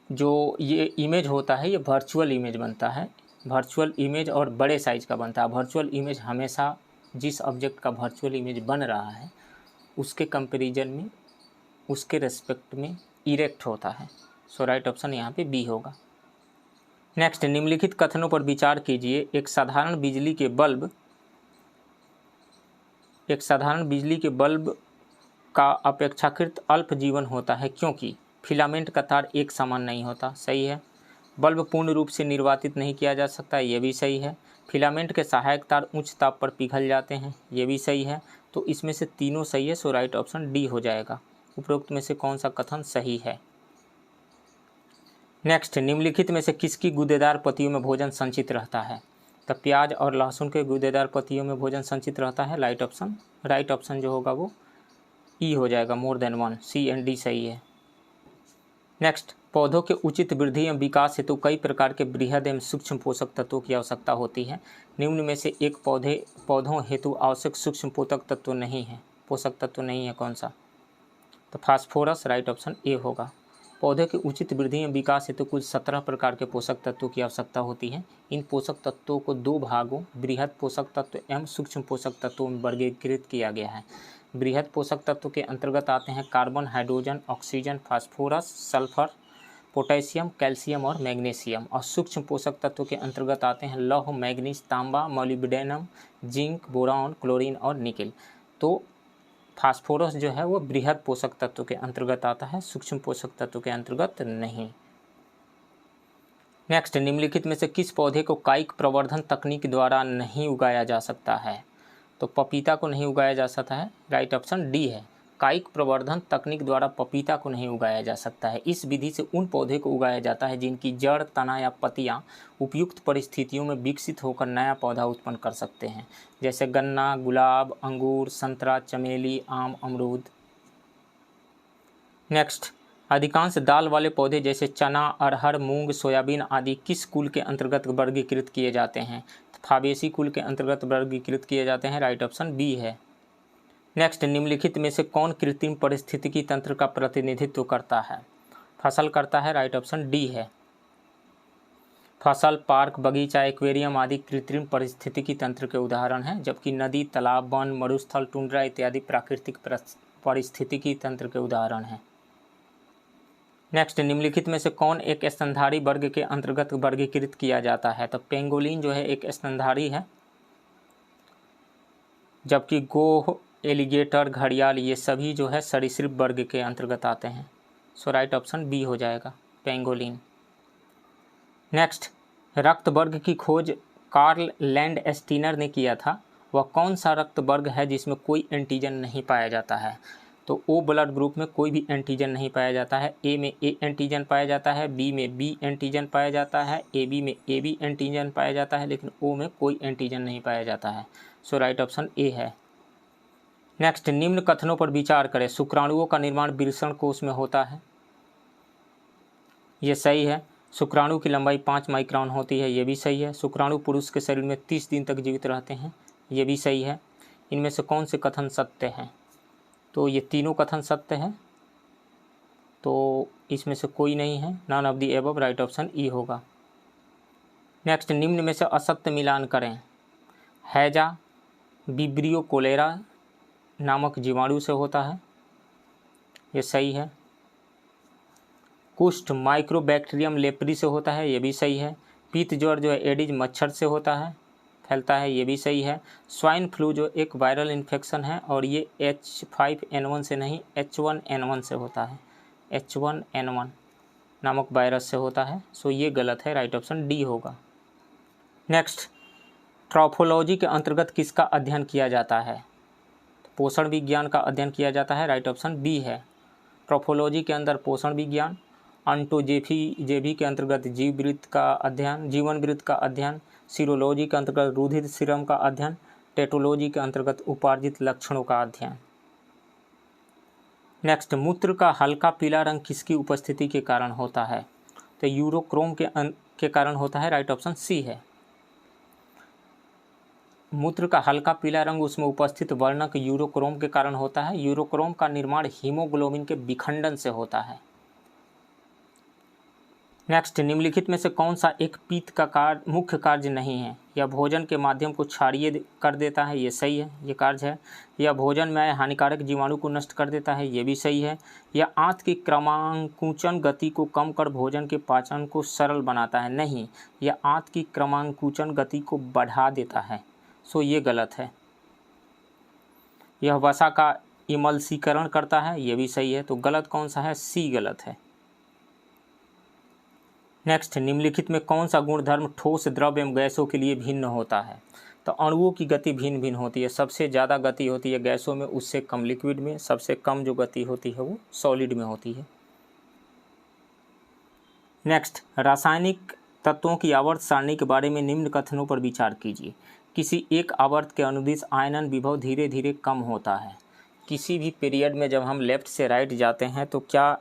जो ये इमेज होता है ये वर्चुअल इमेज बनता है, वर्चुअल इमेज और बड़े साइज का बनता है। वर्चुअल इमेज हमेशा जिस ऑब्जेक्ट का वर्चुअल इमेज बन रहा है उसके कंपैरिजन में, उसके रेस्पेक्ट में इरेक्ट होता है। सो राइट ऑप्शन यहाँ पे बी होगा। नेक्स्ट, निम्नलिखित कथनों पर विचार कीजिए। एक साधारण बिजली के बल्ब का अपेक्षाकृत अल्प जीवन होता है क्योंकि फिलामेंट का तार एक समान नहीं होता, सही है। बल्ब पूर्ण रूप से निर्वातित नहीं किया जा सकता, ये भी सही है। फिलामेंट के सहायक तार उच्च ताप पर पिघल जाते हैं, ये भी सही है। तो इसमें से तीनों सही है, सो राइट ऑप्शन डी हो जाएगा। उपरोक्त में से कौन सा कथन सही है। नेक्स्ट, निम्नलिखित में से किसकी गूदेदार पत्तियों में भोजन संचित रहता है। तो प्याज और लहसुन के गूदेदार पत्तियों में भोजन संचित रहता है, राइट ऑप्शन जो होगा वो ई हो जाएगा, more than 1, C and D सही है। नेक्स्ट, पौधों के उचित वृद्धि एवं विकास हेतु कई प्रकार के बृहद एवं सूक्ष्म पोषक तत्वों की आवश्यकता होती है। निम्न में से एक पौधों हेतु आवश्यक सूक्ष्म पोषक तत्व नहीं है, कौन सा। तो फास्फोरस, राइट ऑप्शन ए होगा। पौधे के उचित वृद्धि एवं विकास हेतु कुल 17 प्रकार के पोषक तत्वों की आवश्यकता होती है। इन पोषक तत्वों को 2 भागों, बृहद पोषक तत्व एवं सूक्ष्म पोषक तत्वों में वर्गीकृत किया गया है। बृहद पोषक तत्व के अंतर्गत आते हैं carbon, hydrogen, oxygen, phosphorus, sulphur, potassium, calcium और मैग्नीशियम। और सूक्ष्म पोषक तत्व के अंतर्गत आते हैं लौह, मैग्नीज, तांबा, मोलिब्डेनम, जिंक, बोरॉन, क्लोरीन और निकेल। तो फास्फोरस जो है वो बृहद पोषक तत्व के अंतर्गत आता है, सूक्ष्म पोषक तत्व के अंतर्गत नहीं। नेक्स्ट, निम्नलिखित में से किस पौधे को कायिक प्रवर्धन तकनीक द्वारा नहीं उगाया जा सकता है। तो पपीता को नहीं उगाया जा सकता है, राइट ऑप्शन डी है। कायिक प्रवर्धन तकनीक द्वारा पपीता को नहीं उगाया जा सकता है। इस विधि से उन पौधे को उगाया जाता है जिनकी जड़, तना या पत्तियां उपयुक्त परिस्थितियों में विकसित होकर नया पौधा उत्पन्न कर सकते हैं, जैसे गन्ना, गुलाब, अंगूर, संतरा, चमेली, आम, अमरूद। नेक्स्ट, अधिकांश दाल वाले पौधे जैसे चना, अरहर, मूंग, सोयाबीन आदि किस कुल के अंतर्गत वर्गीकृत किए जाते हैं। फाबेसी कुल के अंतर्गत वर्गीकृत किए जाते हैं, राइट ऑप्शन बी है। नेक्स्ट, निम्नलिखित में से कौन कृत्रिम पारिस्थितिकी तंत्र का प्रतिनिधित्व करता है। फसल करता है, राइट ऑप्शन डी है। फसल, पार्क, बगीचा, एक्वेरियम आदि कृत्रिम पारिस्थितिकी तंत्र के उदाहरण हैं, जबकि नदी, तालाब, वन, मरुस्थल, टुंड्रा इत्यादि प्राकृतिक पारिस्थितिकी तंत्र के उदाहरण हैं। नेक्स्ट, निम्नलिखित में से कौन एक स्तनधारी वर्ग के अंतर्गत वर्गीकृत किया जाता है। तो पेंगोलिन जो है एक स्तनधारी है। जबकि गोह, एलिगेटर, घड़ियाल ये सभी जो है सरीसृप वर्ग के अंतर्गत आते हैं। सो राइट ऑप्शन बी हो जाएगा, पेंगोलिन। नेक्स्ट, रक्त वर्ग की खोज कार्ल लैंडस्टीनर ने किया था। वह कौन सा रक्त वर्ग है जिसमें कोई एंटीजन नहीं पाया जाता है? तो ओ ब्लड ग्रुप में कोई भी एंटीजन नहीं पाया जाता है। ए में ए एंटीजन पाया जाता है, बी में बी एंटीजन पाया जाता है, ए बी में ए बी एंटीजन पाया जाता है, लेकिन ओ में कोई एंटीजन नहीं पाया जाता है। सो राइट ऑप्शन ए है। नेक्स्ट, निम्न कथनों पर विचार करें। शुक्राणुओं का निर्माण वृषण कोश में होता है, ये सही है। शुक्राणु की लंबाई 5 माइक्रोन होती है, ये भी सही है। शुक्राणु पुरुष के शरीर में 30 दिन तक जीवित रहते हैं, ये भी सही है। इनमें से कौन से कथन सत्य हैं? तो ये तीनों कथन सत्य हैं, तो इसमें से कोई नहीं है, none of the above, right option ई होगा। नेक्स्ट, निम्न में से असत्य मिलान करें। हैजा विब्रियो कोलेरा नामक जीवाणु से होता है, ये सही है। कुष्ठ माइक्रोबैक्टीरियम लेप्री से होता है, ये भी सही है। पीत ज्वर जो है एडिज मच्छर से होता है, फैलता है, ये भी सही है। स्वाइन फ्लू जो एक वायरल इन्फेक्शन है और ये H5N1 से नहीं H1N1 से होता है, H1N1 नामक वायरस से होता है। सो ये गलत है, राइट ऑप्शन डी होगा। नेक्स्ट, ट्रॉफोलॉजी के अंतर्गत किसका अध्ययन किया जाता है? पोषण विज्ञान का अध्ययन किया जाता है, राइट ऑप्शन बी है। ट्रॉफोलॉजी के अंदर पोषण विज्ञान, ऑन्टोजेफी के अंतर्गत जीववृत्त का अध्ययन, जीवन वृत्त का अध्ययन, सीरोलॉजी के अंतर्गत रुधिर सीरम का अध्ययन, टेटोलॉजी के अंतर्गत उपार्जित लक्षणों का अध्ययन। नेक्स्ट, मूत्र का हल्का पीला रंग किसकी उपस्थिति के कारण होता है? तो यूरोक्रोम के कारण होता है, राइट ऑप्शन सी है। मूत्र का हल्का पीला रंग उसमें उपस्थित वर्णक यूरोक्रोम के कारण होता है। यूरोक्रोम का निर्माण हीमोग्लोबिन के विखंडन से होता है। नेक्स्ट, निम्नलिखित में से कौन सा एक पित्त का मुख्य कार्य नहीं है? यह भोजन के माध्यम को क्षारीय कर देता है, ये सही है, ये कार्य है। यह भोजन में हानिकारक जीवाणु को नष्ट कर देता है, ये भी सही है। यह आंत की क्रमांकुचन गति को कम कर भोजन के पाचन को सरल बनाता है, नहीं, यह आंत की क्रमांकुचन गति को बढ़ा देता है। सो ये गलत है। यह वसा का इमल्सीकरण करता है, ये भी सही है। तो गलत कौन सा है? सी गलत है। नेक्स्ट, निम्नलिखित में कौन सा गुणधर्म ठोस द्रव एवं गैसों के लिए भिन्न होता है? तो अणुओं की गति भिन्न भिन्न होती है। सबसे ज़्यादा गति होती है गैसों में, उससे कम लिक्विड में, सबसे कम जो गति होती है वो सॉलिड में होती है। नेक्स्ट, रासायनिक तत्वों की आवर्त सारणी के बारे में निम्न कथनों पर विचार कीजिए। किसी एक आवर्त के अनुदिश आयनन विभव धीरे धीरे कम होता है। किसी भी पीरियड में जब हम लेफ्ट से राइट जाते हैं तो क्या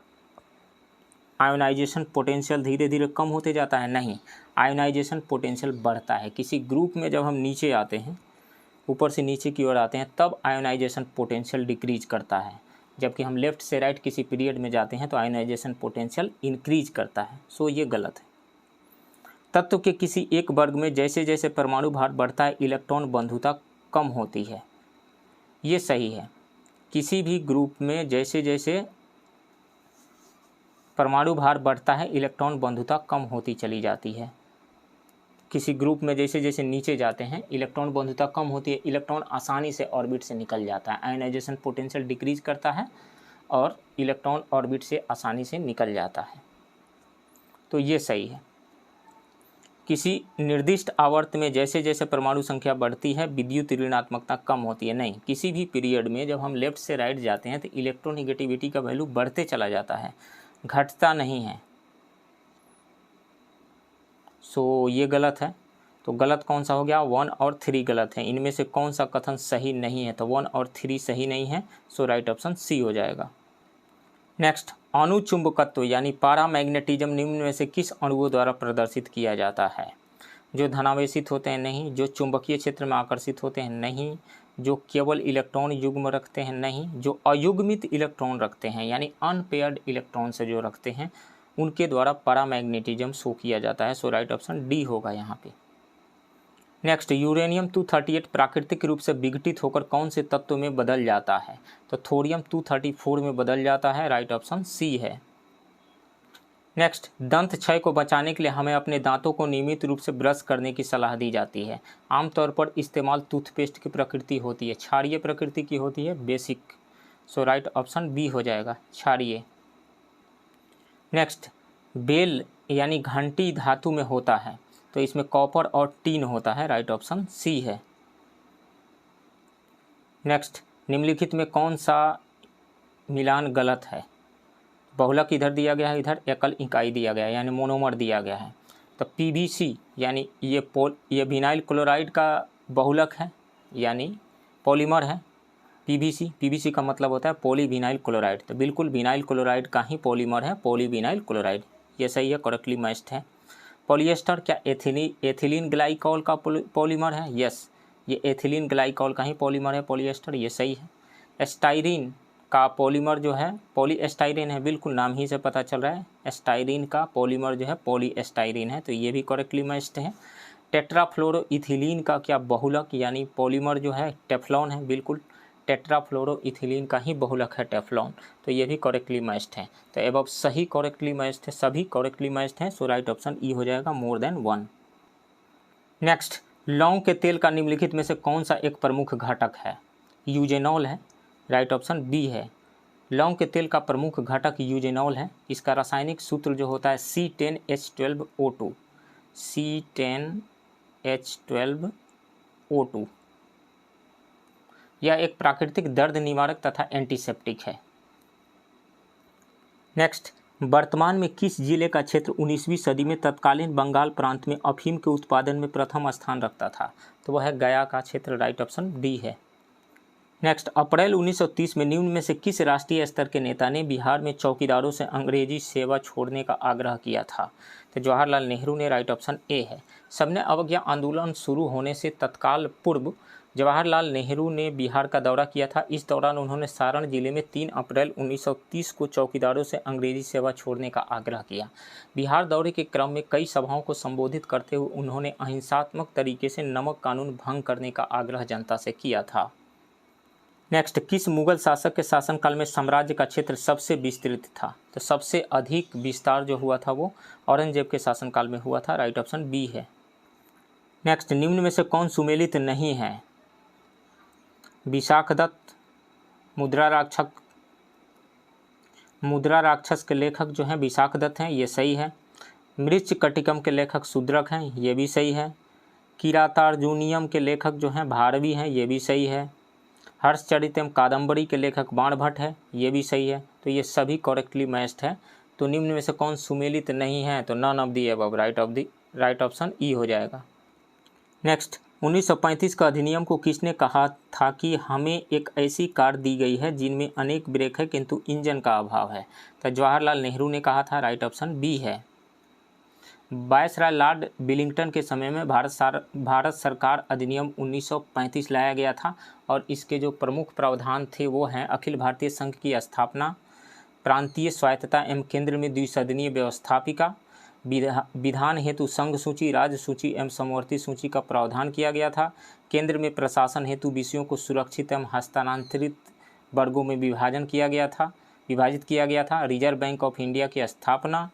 आयोनाइजेशन पोटेंशियल धीरे धीरे कम होते जाता है? नहीं, आयोनाइजेशन पोटेंशियल बढ़ता है। किसी ग्रुप में जब हम नीचे आते हैं, ऊपर से नीचे की ओर आते हैं, तब आयोनाइजेशन पोटेंशियल डिक्रीज करता है। जबकि हम लेफ्ट से राइट किसी पीरियड में जाते हैं तो आयोनाइजेशन पोटेंशियल इंक्रीज करता है। सो ये गलत है। तत्व के किसी एक वर्ग में जैसे जैसे परमाणु भार बढ़ता है इलेक्ट्रॉन बंधुता कम होती है, ये सही है। किसी भी ग्रुप में जैसे जैसे परमाणु भार बढ़ता है इलेक्ट्रॉन बंधुता कम होती चली जाती है। किसी ग्रुप में जैसे जैसे नीचे जाते हैं इलेक्ट्रॉन बंधुता कम होती है, इलेक्ट्रॉन आसानी से ऑर्बिट से निकल जाता है। आयोनाइजेशन पोटेंशियल डिक्रीज करता है और इलेक्ट्रॉन ऑर्बिट से आसानी से निकल जाता है। तो ये सही है। किसी निर्दिष्ट आवर्त में जैसे जैसे परमाणु संख्या बढ़ती है विद्युत ऋणात्मकता कम होती है। नहीं, किसी भी पीरियड में जब हम लेफ्ट से राइट जाते हैं तो इलेक्ट्रोनिगेटिविटी का वैल्यू बढ़ते चला जाता है, घटता नहीं है। सो ये गलत है। तो गलत कौन सा हो गया? 1 और 3 गलत है। इनमें से कौन सा कथन सही नहीं है? तो 1 और 3 सही नहीं है। सो राइट ऑप्शन सी हो जाएगा। नेक्स्ट, अणुचुंबकत्व यानी पारामैग्नेटिज्म निम्न में से किस अणुओं द्वारा प्रदर्शित किया जाता है? जो धनावेशित होते हैं? नहीं। जो चुंबकीय क्षेत्र में आकर्षित होते हैं? नहीं। जो केवल इलेक्ट्रॉन युग्म रखते हैं? नहीं। जो अयुग्मित इलेक्ट्रॉन रखते हैं यानी अनपेयर्ड इलेक्ट्रॉन से जो रखते हैं उनके द्वारा पैरामैग्नेटिज्म शो किया जाता है। सो राइट ऑप्शन डी होगा यहाँ पे। नेक्स्ट, यूरेनियम 238 प्राकृतिक रूप से विघटित होकर कौन से तत्व में बदल जाता है? तो थोरियम 234 में बदल जाता है। राइट ऑप्शन सी है। नेक्स्ट, दंत क्षय को बचाने के लिए हमें अपने दांतों को नियमित रूप से ब्रश करने की सलाह दी जाती है। आमतौर पर इस्तेमाल टूथपेस्ट की प्रकृति होती है, क्षारीय प्रकृति की होती है, बेसिक। सो राइट ऑप्शन बी हो जाएगा, क्षारीय। नेक्स्ट, बेल यानी घंटी धातु में होता है, तो इसमें कॉपर और टीन होता है, राइट ऑप्शन सी है। नेक्स्ट, निम्नलिखित में कौन सा मिलान गलत है? बहुलक इधर दिया गया है, इधर एकल इकाई दिया गया है यानी मोनोमर दिया गया है। तो पीवीसी यानी ये विनाइल क्लोराइड का बहुलक है यानी पॉलीमर है। पीवीसी का मतलब होता है पॉलीविनाइल क्लोराइड, तो बिल्कुल विनाइल क्लोराइड का ही पॉलीमर है पॉलीविनाइल क्लोराइड, ये सही है, करेक्टली मैच्ड है। पॉलिएस्टर क्या एथिलीन ग्लाइकॉल का पॉलीमर है? यस, ये एथिलीन ग्लाइकॉल का ही पॉलीमर है पॉलिएस्टर, ये सही है। एस्टाइरिन का पॉलीमर जो है पॉलीएस्टाइरिन है, बिल्कुल नाम ही से पता चल रहा है, एस्टाइरिन का पॉलीमर जो है पॉलीएस्टाइरिन है, तो ये भी करेक्टली मैच्ड है। टेट्राफ्लोरोइथिलीन का क्या बहुलक यानी पॉलीमर जो है टेफ्लॉन है, बिल्कुल टेट्राफ्लोरोइथिलीन का ही बहुलक है टेफ्लॉन, तो ये भी करेक्टली मैच्ड है। तो एबव सही करेक्टली मैच्ड है, सभी करेक्टली मैच्ड हैं, सो राइट ऑप्शन ई हो जाएगा, मोर देन वन। नेक्स्ट, लौंग के तेल का निम्नलिखित में से कौन सा एक प्रमुख घटक है? यूजेनॉल है, राइट ऑप्शन बी है। लौंग के तेल का प्रमुख घटक यूजेनॉल है। इसका रासायनिक सूत्र जो होता है C10H12O2, C10H12O2। यह एक प्राकृतिक दर्द निवारक तथा एंटीसेप्टिक है। नेक्स्ट, वर्तमान में किस जिले का क्षेत्र 19वीं सदी में तत्कालीन बंगाल प्रांत में अफीम के उत्पादन में प्रथम स्थान रखता था? तो वह है गया का क्षेत्र, राइट ऑप्शन डी है। नेक्स्ट, अप्रैल 1930 में निम्न में से किस राष्ट्रीय स्तर के नेता ने बिहार में चौकीदारों से अंग्रेजी सेवा छोड़ने का आग्रह किया था? तो जवाहरलाल नेहरू ने, राइट ऑप्शन ए है। सबने अवज्ञा आंदोलन शुरू होने से तत्काल पूर्व जवाहरलाल नेहरू ने बिहार का दौरा किया था। इस दौरान उन्होंने सारण जिले में 3 अप्रैल 1930 को चौकीदारों से अंग्रेजी सेवा छोड़ने का आग्रह किया। बिहार दौरे के क्रम में कई सभाओं को संबोधित करते हुए उन्होंने अहिंसात्मक तरीके से नमक कानून भंग करने का आग्रह जनता से किया था। नेक्स्ट, किस मुगल शासक के शासनकाल में साम्राज्य का क्षेत्र सबसे विस्तृत था? तो सबसे अधिक विस्तार जो हुआ था वो औरंगजेब के शासनकाल में हुआ था, राइट ऑप्शन बी है। नेक्स्ट, निम्न में से कौन सुमेलित नहीं है? विशाखदत्त, मुद्रा राक्षस के लेखक जो हैं विशाखदत्त हैं, ये सही है। मृच्छकटिकम के लेखक शूद्रक हैं, ये भी सही है। किरातार्जुनियम के लेखक जो हैं भारवी हैं, ये भी सही है। हर्षचरितम कादम्बरी के लेखक बाणभट्ट है, ये भी सही है। तो ये सभी करेक्टली मैच्ड है। तो निम्न में से कौन सुमेलित नहीं है? तो none of the above, right option E हो जाएगा। नेक्स्ट, 1935 का अधिनियम को किसने कहा था कि हमें एक ऐसी कार दी गई है जिनमें अनेक ब्रेक है किंतु इंजन का अभाव है? तो जवाहरलाल नेहरू ने कहा था, राइट ऑप्शन बी है। वायसराय लॉर्ड विलिंगटन के समय में भारत सरकार अधिनियम 1935 लाया गया था और इसके जो प्रमुख प्रावधान थे वो हैं अखिल भारतीय संघ की स्थापना, प्रांतीय स्वायत्तता एवं केंद्र में द्विसदनीय व्यवस्थापिका, विधान हेतु संघ सूची, राज्य सूची एवं समवर्ती सूची का प्रावधान किया गया था। केंद्र में प्रशासन हेतु विषयों को सुरक्षित एवं हस्तांतरित वर्गों में विभाजित किया गया था। रिजर्व बैंक ऑफ इंडिया की स्थापना,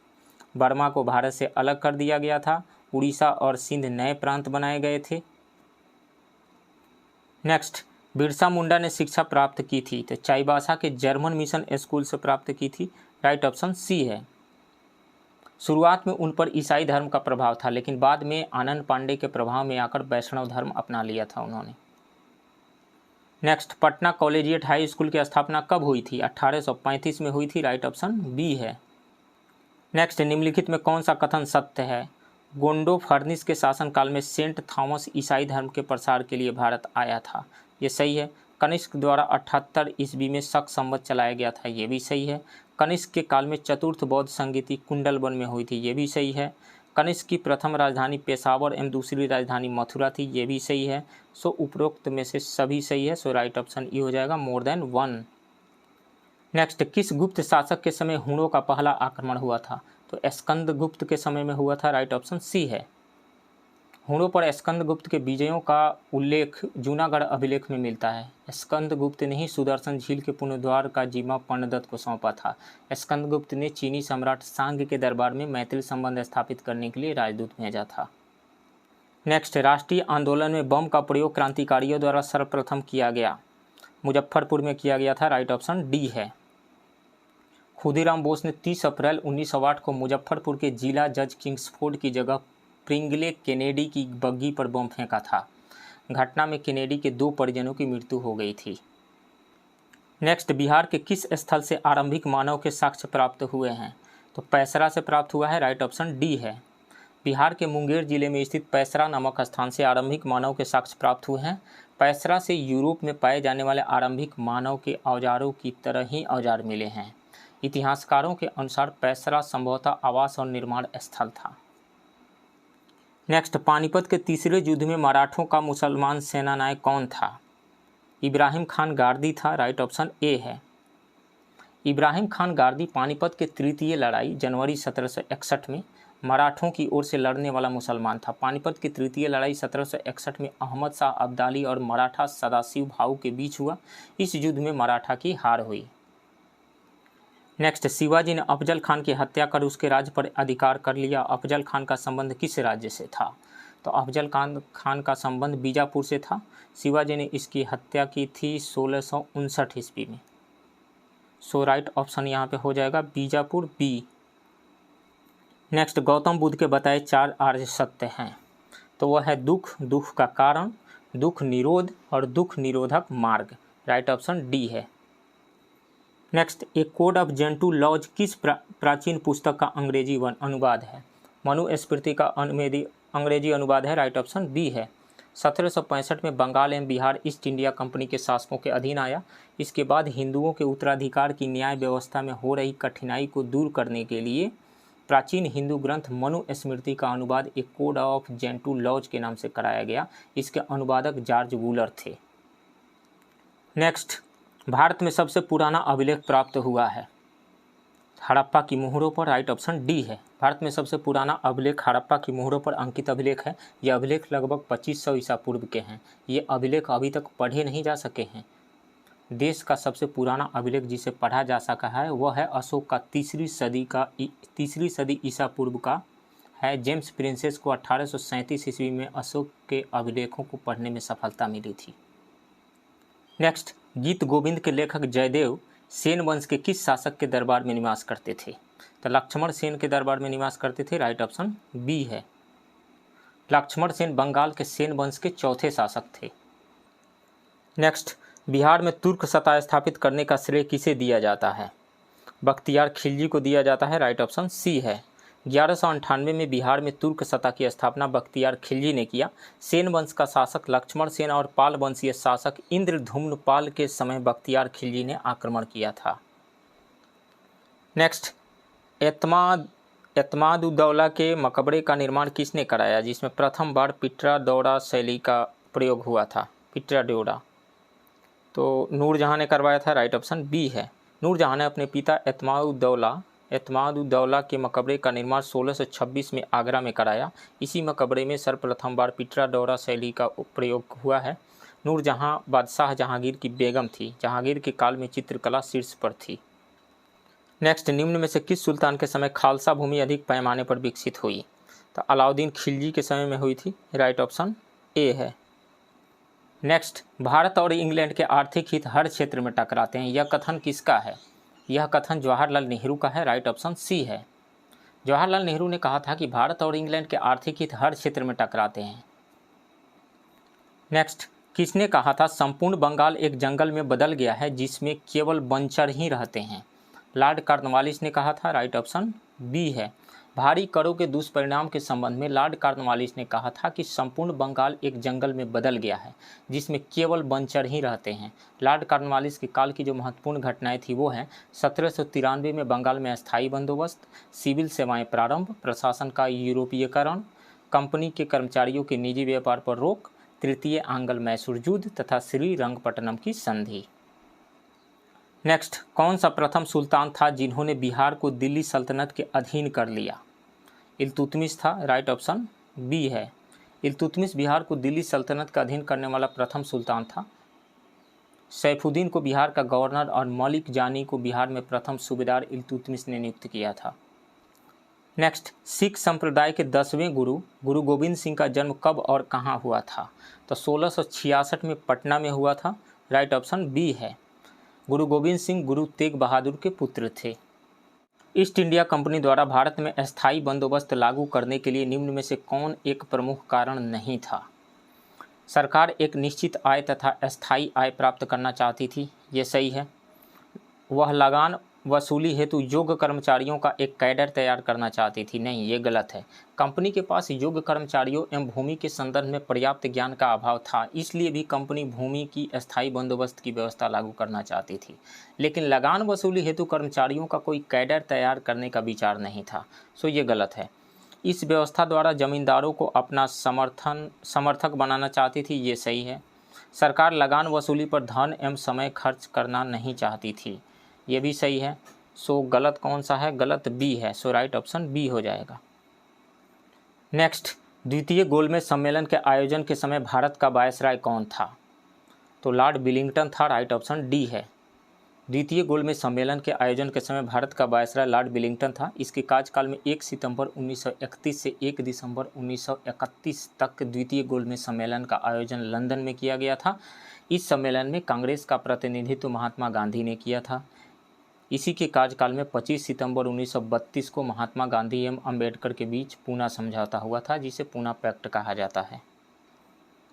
बर्मा को भारत से अलग कर दिया गया था। उड़ीसा और सिंध नए प्रांत बनाए गए थे। नेक्स्ट, बिरसा मुंडा ने शिक्षा प्राप्त की थी? तो चाईबासा के जर्मन मिशन स्कूल से प्राप्त की थी, राइट ऑप्शन सी है। शुरुआत में उन पर ईसाई धर्म का प्रभाव था लेकिन बाद में आनंद पांडे के प्रभाव में आकर वैष्णव धर्म अपना लिया था उन्होंने। Next, Patna collegiate high school की स्थापना कब हुई थी? 1835 में हुई थी, राइट ऑप्शन बी है। नेक्स्ट, निम्नलिखित में कौन सा कथन सत्य है? गोंडो फर्निस के शासनकाल में सेंट थॉमस ईसाई धर्म के प्रसार के लिए भारत आया था, ये सही है। कनिष्क द्वारा 78 ईस्वी में शक संवत चलाया गया था, ये भी सही है। कनिष्क के काल में चतुर्थ बौद्ध संगीति कुंडलवन में हुई थी, ये भी सही है। कनिष्क की प्रथम राजधानी पेशावर एवं दूसरी राजधानी मथुरा थी, ये भी सही है। सो उपरोक्त में से सभी सही है, सो राइट ऑप्शन ई हो जाएगा, मोर देन वन। नेक्स्ट, किस गुप्त शासक के समय हूणों का पहला आक्रमण हुआ था? तो स्कंदगुप्त के समय में हुआ था, राइट ऑप्शन सी है। हुणों पर स्कंदगुप्त के विजयों का उल्लेख जूनागढ़ अभिलेख में मिलता है। स्कंदगुप्त ने ही सुदर्शन झील के पुनरुद्धार का जिम्मा पर्णदत्त को सौंपा था। स्कंदगुप्त ने चीनी सम्राट सांग के दरबार में मैत्री संबंध स्थापित करने के लिए राजदूत भेजा था। नेक्स्ट, राष्ट्रीय आंदोलन में बम का प्रयोग क्रांतिकारियों द्वारा सर्वप्रथम किया गया। मुजफ्फरपुर में किया गया था। राइट ऑप्शन डी है। खुदीराम बोस ने 30 अप्रैल 1908 को मुजफ्फरपुर के जिला जज किंग्सफोर्ड की जगह प्रिंगले केनेडी की बग्गी पर बम फेंका था। घटना में केनेडी के 2 परिजनों की मृत्यु हो गई थी। नेक्स्ट, बिहार के किस स्थल से आरंभिक मानव के साक्ष्य प्राप्त हुए हैं? तो पैसरा से प्राप्त हुआ है। राइट ऑप्शन डी है। बिहार के मुंगेर जिले में स्थित पैसरा नामक स्थान से आरंभिक मानव के साक्ष्य प्राप्त हुए हैं। पैसरा से यूरोप में पाए जाने वाले आरंभिक मानव के औजारों की तरह ही औजार मिले हैं। इतिहासकारों के अनुसार पैसरा संभवतः आवास और निर्माण स्थल था। नेक्स्ट, पानीपत के तीसरे युद्ध में मराठों का मुसलमान सेनानायक कौन था? इब्राहिम खान गारदी था। राइट ऑप्शन ए है। इब्राहिम खान गारदी पानीपत के तृतीय लड़ाई जनवरी 1761 में मराठों की ओर से लड़ने वाला मुसलमान था। पानीपत की तृतीय लड़ाई 1761 में अहमद शाह अब्दाली और मराठा सदाशिव भाऊ के बीच हुआ। इस युद्ध में मराठा की हार हुई। नेक्स्ट, शिवाजी ने अफजल खान की हत्या कर उसके राज्य पर अधिकार कर लिया। अफजल खान का संबंध किस राज्य से था? तो अफजल खान का संबंध बीजापुर से था। शिवाजी ने इसकी हत्या की थी 1659 ईस्वी में। सो राइट ऑप्शन यहाँ पे हो जाएगा बीजापुर बी। नेक्स्ट, गौतम बुद्ध के बताए 4 आर्य सत्य हैं। तो वह है दुख, दुख का कारण, दुख निरोध और दुख निरोधक मार्ग। राइट ऑप्शन डी है। Next, a code of gentoo laws किस प्राचीन पुस्तक का अंग्रेजी अनुवाद है? मनुस्मृति का अंग्रेजी अनुवाद है। राइट ऑप्शन बी है। 1765 में बंगाल एवं बिहार ईस्ट इंडिया कंपनी के शासकों के अधीन आया। इसके बाद हिंदुओं के उत्तराधिकार की न्याय व्यवस्था में हो रही कठिनाई को दूर करने के लिए प्राचीन हिंदू ग्रंथ मनुस्मृति का अनुवाद ए कोड ऑफ जेंटू लॉज के नाम से कराया गया। इसके अनुवादक जॉर्ज वूलर थे। नेक्स्ट, भारत में सबसे पुराना अभिलेख प्राप्त हुआ है हड़प्पा की मोहरों पर। राइट ऑप्शन डी है। भारत में सबसे पुराना अभिलेख हड़प्पा की मोहरों पर अंकित अभिलेख है। यह अभिलेख लगभग 2500 ईसा पूर्व के हैं। ये अभिलेख अभी तक पढ़े नहीं जा सके हैं। देश का सबसे पुराना अभिलेख जिसे पढ़ा जा सका है वह है अशोक का तीसरी सदी ईसा पूर्व का है। जेम्स प्रिंसेस को 1837 ईस्वी में अशोक के अभिलेखों को पढ़ने में सफलता मिली थी। नेक्स्ट, गीत गोविंद के लेखक जयदेव सेन वंश के किस शासक के दरबार में निवास करते थे? तो लक्ष्मण सेन के दरबार में निवास करते थे। राइट ऑप्शन बी है। लक्ष्मण सेन बंगाल के सेन वंश के चौथे शासक थे। नेक्स्ट, बिहार में तुर्क सत्ता स्थापित करने का श्रेय किसे दिया जाता है? बख्तियार खिलजी को दिया जाता है। राइट ऑप्शन सी है। 1198 में बिहार में तुर्क सत्ता की स्थापना बख्तियार खिलजी ने किया। सेन वंश का शासक लक्ष्मण सेन और पाल वंशीय शासक इंद्रधुम्न पाल के समय बख्तियार खिलजी ने आक्रमण किया था। नेक्स्ट, एतमाद-उद-दौला के मकबरे का निर्माण किसने कराया जिसमें प्रथम बार पिट्राडोरा शैली का प्रयोग हुआ था? पिट्राडोरा तो नूरजहां ने करवाया था। राइट ऑप्शन बी है। नूरजहां ने अपने पिता एतमाद-उद-दौला के मकबरे का निर्माण 1626 में आगरा में कराया। इसी मकबरे में सर्वप्रथम बार पिट्राडोरा शैली का प्रयोग हुआ है। नूरजहां बादशाह जहांगीर की बेगम थी। जहांगीर के काल में चित्रकला शीर्ष पर थी। नेक्स्ट, निम्न में से किस सुल्तान के समय खालसा भूमि अधिक पैमाने पर विकसित हुई? तो अलाउद्दीन खिलजी के समय में हुई थी। राइट ऑप्शन ए है। नेक्स्ट, भारत और इंग्लैंड के आर्थिक हित हर क्षेत्र में टकराते हैं। यह कथन किसका है? यह कथन जवाहरलाल नेहरू का है। राइट ऑप्शन सी है। जवाहरलाल नेहरू ने कहा था कि भारत और इंग्लैंड के आर्थिक हित हर क्षेत्र में टकराते हैं। नेक्स्ट, किसने कहा था संपूर्ण बंगाल एक जंगल में बदल गया है जिसमें केवल बंचर ही रहते हैं? लॉर्ड कॉर्नवालिस ने कहा था। राइट ऑप्शन बी है। भारी करों के दुष्परिणाम के संबंध में लॉर्ड कॉर्नवालिस ने कहा था कि संपूर्ण बंगाल एक जंगल में बदल गया है जिसमें केवल बंचर ही रहते हैं। लॉर्ड कॉर्नवालिस के काल की जो महत्वपूर्ण घटनाएं थी वो हैं 1793 में बंगाल में अस्थायी बंदोबस्त, सिविल सेवाएं प्रारंभ, प्रशासन का यूरोपीयकरण, कंपनी के कर्मचारियों के निजी व्यापार पर रोक, तृतीय आंग्ल मैसूर युद्ध तथा श्रीरंगपट्टनम की संधि। नेक्स्ट, कौन सा प्रथम सुल्तान था जिन्होंने बिहार को दिल्ली सल्तनत के अधीन कर लिया? इल्तुतमिश था। राइट ऑप्शन बी है। इल्तुतमिश बिहार को दिल्ली सल्तनत का अधीन करने वाला प्रथम सुल्तान था। सैफुद्दीन को बिहार का गवर्नर और मलिक जानी को बिहार में प्रथम सूबेदार इल्तुतमिश ने नियुक्त किया था। नेक्स्ट, सिख संप्रदाय के 10वें गुरु गुरु गोविंद सिंह का जन्म कब और कहाँ हुआ था? तो 1666 में पटना में हुआ था। राइट ऑप्शन बी है। गुरु गोविंद सिंह गुरु तेग बहादुर के पुत्र थे। ईस्ट इंडिया कंपनी द्वारा भारत में अस्थायी बंदोबस्त लागू करने के लिए निम्न में से कौन एक प्रमुख कारण नहीं था? सरकार एक निश्चित आय तथा अस्थायी आय प्राप्त करना चाहती थी, ये सही है। वह लगान वसूली हेतु योग्य कर्मचारियों का एक कैडर तैयार करना चाहती थी, नहीं, ये गलत है। कंपनी के पास योग्य कर्मचारियों एवं भूमि के संदर्भ में पर्याप्त ज्ञान का अभाव था, इसलिए भी कंपनी भूमि की अस्थायी बंदोबस्त की व्यवस्था लागू करना चाहती थी, लेकिन लगान वसूली हेतु कर्मचारियों का कोई कैडर तैयार करने का विचार नहीं था, सो ये गलत है। इस व्यवस्था द्वारा जमींदारों को अपना समर्थक बनाना चाहती थी, ये सही है। सरकार लगान वसूली पर धन एवं समय खर्च करना नहीं चाहती थी, ये भी सही है। सो गलत कौन सा है? गलत बी है। सो राइट ऑप्शन बी हो जाएगा। नेक्स्ट, द्वितीय गोलमेज सम्मेलन के आयोजन के समय भारत का वायसराय कौन था? तो लॉर्ड विलिंगटन था। राइट ऑप्शन डी है। द्वितीय गोलमेज सम्मेलन के आयोजन के समय भारत का वायसराय लॉर्ड विलिंगटन था। इसके कार्यकाल में 1 सितंबर 1931 से 1 दिसंबर 1931 तक द्वितीय गोलमेज सम्मेलन का आयोजन लंदन में किया गया था। इस सम्मेलन में कांग्रेस का प्रतिनिधित्व महात्मा गांधी ने किया था। इसी के कार्यकाल में 25 सितंबर 1932 को महात्मा गांधी एवं अम्बेडकर के बीच पूना समझौता हुआ था, जिसे पूना पैक्ट कहा जाता है।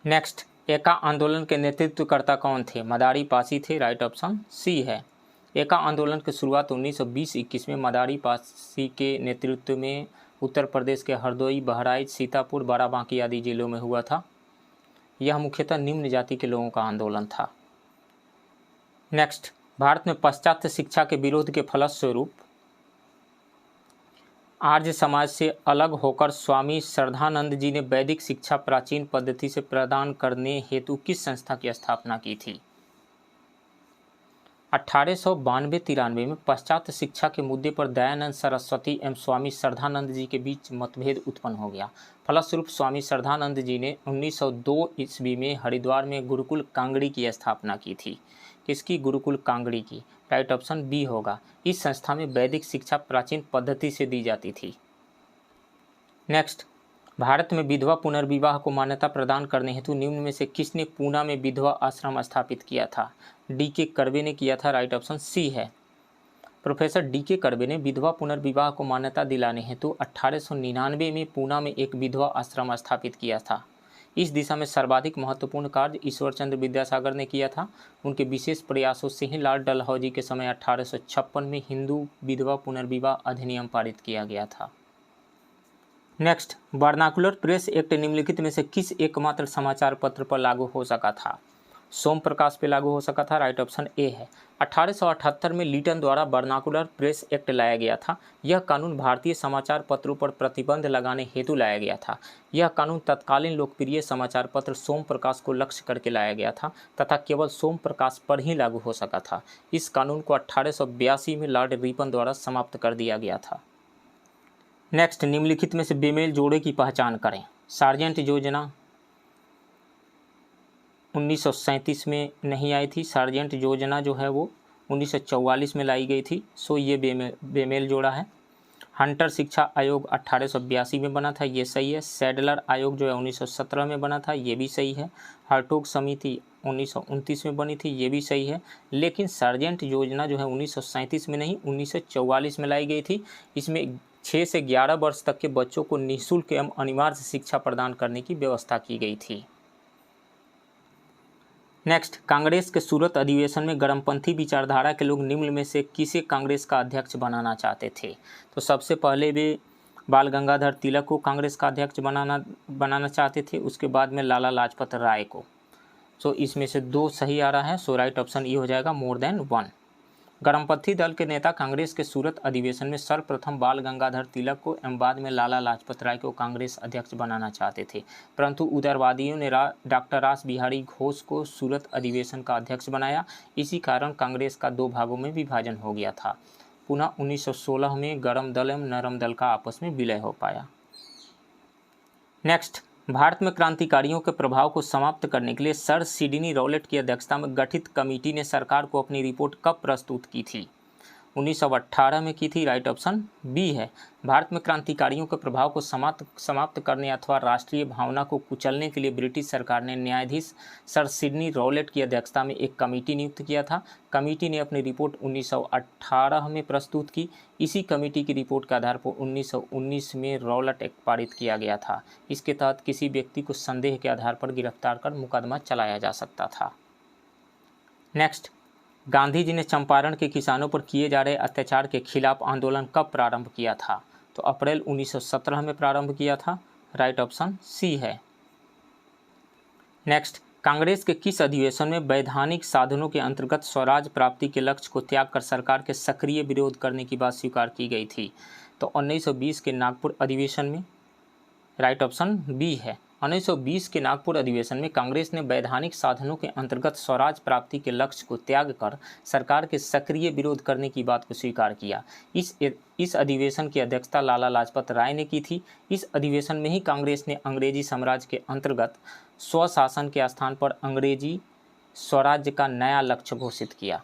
नेक्स्ट, एका आंदोलन के नेतृत्वकर्ता कौन थे? मदारी पासी थे। राइट ऑप्शन सी है। एका आंदोलन की शुरुआत 1920-21 में मदारी पासी के नेतृत्व में उत्तर प्रदेश के हरदोई, बहराइच, सीतापुर, बाराबांकी आदि जिलों में हुआ था। यह मुख्यतः निम्न जाति के लोगों का आंदोलन था। नेक्स्ट, भारत में पाश्चात्य शिक्षा के विरोध के फलस्वरूप आर्य समाज से अलग होकर स्वामी श्रद्धानंद जी ने वैदिक शिक्षा प्राचीन पद्धति से प्रदान करने हेतु किस संस्था की स्थापना की थी? 1892-93 में पाश्चात्य शिक्षा के मुद्दे पर दयानंद सरस्वती एवं स्वामी श्रद्धानंद जी के बीच मतभेद उत्पन्न हो गया। फलस्वरूप स्वामी श्रद्धानंद जी ने 1902 ईस्वी में हरिद्वार में गुरुकुल कांगड़ी की स्थापना की थी। किसकी? गुरुकुल कांगड़ी की। राइट ऑप्शन बी होगा। इस संस्था में वैदिक शिक्षा प्राचीन पद्धति से दी जाती थी। नेक्स्ट, भारत में विधवा पुनर्विवाह को मान्यता प्रदान करने हेतु निम्न में से किसने पूना में विधवा आश्रम स्थापित किया था? डी.के. कर्वे ने किया था। राइट ऑप्शन सी है। Professor DK. कर्वे ने विधवा पुनर्विवाह को मान्यता दिलाने हेतु 1899 में पूना में एक विधवा आश्रम स्थापित किया था। इस दिशा में सर्वाधिक महत्वपूर्ण कार्य ईश्वरचंद्र विद्यासागर ने किया था। उनके विशेष प्रयासों से ही लॉर्ड डलहौजी के समय 1856 में हिंदू विधवा पुनर्विवाह अधिनियम पारित किया गया था। नेक्स्ट, वर्नाकुलर प्रेस एक्ट निम्नलिखित में से किस एकमात्र समाचार पत्र पर लागू हो सका था? सोम प्रकाश पे लागू हो सका था। राइट ऑप्शन ए है। 1878 में लीटन द्वारा वर्नाकुलर प्रेस एक्ट लाया गया था। यह कानून भारतीय समाचार पत्रों पर प्रतिबंध लगाने हेतु लाया गया था। यह कानून तत्कालीन लोकप्रिय समाचार पत्र सोम प्रकाश को लक्ष्य करके लाया गया था तथा केवल सोम प्रकाश पर ही लागू हो सका था। इस कानून को 1882 में लॉर्ड रिपन द्वारा समाप्त कर दिया गया था। नेक्स्ट, निम्नलिखित में से बेमेल जोड़े की पहचान करें। सार्जेंट योजना 1937 में नहीं आई थी। सार्जेंट योजना जो है वो 1944 में लाई गई थी। सो ये बेमेल जोड़ा है। हंटर शिक्षा आयोग 1882 में बना था, ये सही है। सैडलर आयोग जो है 1917 में बना था, ये भी सही है। हर्टोग समिति 1929 में बनी थी, ये भी सही है। लेकिन सार्जेंट योजना जो है 1937 में नहीं 1944 में लाई गई थी। इसमें 6 से 11 वर्ष तक के बच्चों को निःशुल्क एवं अनिवार्य शिक्षा प्रदान करने की व्यवस्था की गई थी। नेक्स्ट, कांग्रेस के सूरत अधिवेशन में गरमपंथी विचारधारा के लोग निम्न में से किसे कांग्रेस का अध्यक्ष बनाना चाहते थे? तो सबसे पहले वे बाल गंगाधर तिलक को कांग्रेस का अध्यक्ष बनाना चाहते थे। उसके बाद में लाला लाजपत राय को। सो इसमें से 2 सही आ रहा है। सो राइट ऑप्शन ई हो जाएगा, मोर देन 1। गरमपंथी दल के नेता कांग्रेस के सूरत अधिवेशन में सर्वप्रथम बाल गंगाधर तिलक को एवं बाद में लाला लाजपत राय को कांग्रेस अध्यक्ष बनाना चाहते थे, परंतु उदारवादियों ने डॉक्टर रास बिहारी घोष को सूरत अधिवेशन का अध्यक्ष बनाया। इसी कारण कांग्रेस का 2 भागों में विभाजन हो गया था। पुनः 1916 में गरम दल एवं नरम दल का आपस में विलय हो पाया। नेक्स्ट, भारत में क्रांतिकारियों के प्रभाव को समाप्त करने के लिए सर सिडनी रॉलेट की अध्यक्षता में गठित कमेटी ने सरकार को अपनी रिपोर्ट कब प्रस्तुत की थी? 1918 में की थी। राइट ऑप्शन बी है। भारत में क्रांतिकारियों के प्रभाव को समाप्त करने अथवा राष्ट्रीय भावना को कुचलने के लिए ब्रिटिश सरकार ने न्यायाधीश सर सिडनी रॉलेट की अध्यक्षता में एक कमेटी नियुक्त किया था। कमेटी ने अपनी रिपोर्ट 1918 में प्रस्तुत की। इसी कमेटी की रिपोर्ट के आधार पर 1919 में रॉलेट एक्ट पारित किया गया था। इसके तहत किसी व्यक्ति को संदेह के आधार पर गिरफ्तार कर मुकदमा चलाया जा सकता था। नेक्स्ट, गांधी जी ने चंपारण के किसानों पर किए जा रहे अत्याचार के खिलाफ आंदोलन कब प्रारंभ किया था? तो अप्रैल 1917 में प्रारंभ किया था। राइट ऑप्शन सी है। नेक्स्ट, कांग्रेस के किस अधिवेशन में वैधानिक साधनों के अंतर्गत स्वराज प्राप्ति के लक्ष्य को त्याग कर सरकार के सक्रिय विरोध करने की बात स्वीकार की गई थी? तो 1920 के नागपुर अधिवेशन में। राइट ऑप्शन बी है। 1920 के नागपुर अधिवेशन में कांग्रेस ने वैधानिक साधनों के अंतर्गत स्वराज प्राप्ति के लक्ष्य को त्याग कर सरकार के सक्रिय विरोध करने की बात को स्वीकार किया। इस अधिवेशन की अध्यक्षता लाला लाजपत राय ने की थी। इस अधिवेशन में ही कांग्रेस ने अंग्रेजी साम्राज्य के अंतर्गत स्वशासन के स्थान पर अंग्रेजी स्वराज्य का नया लक्ष्य घोषित किया।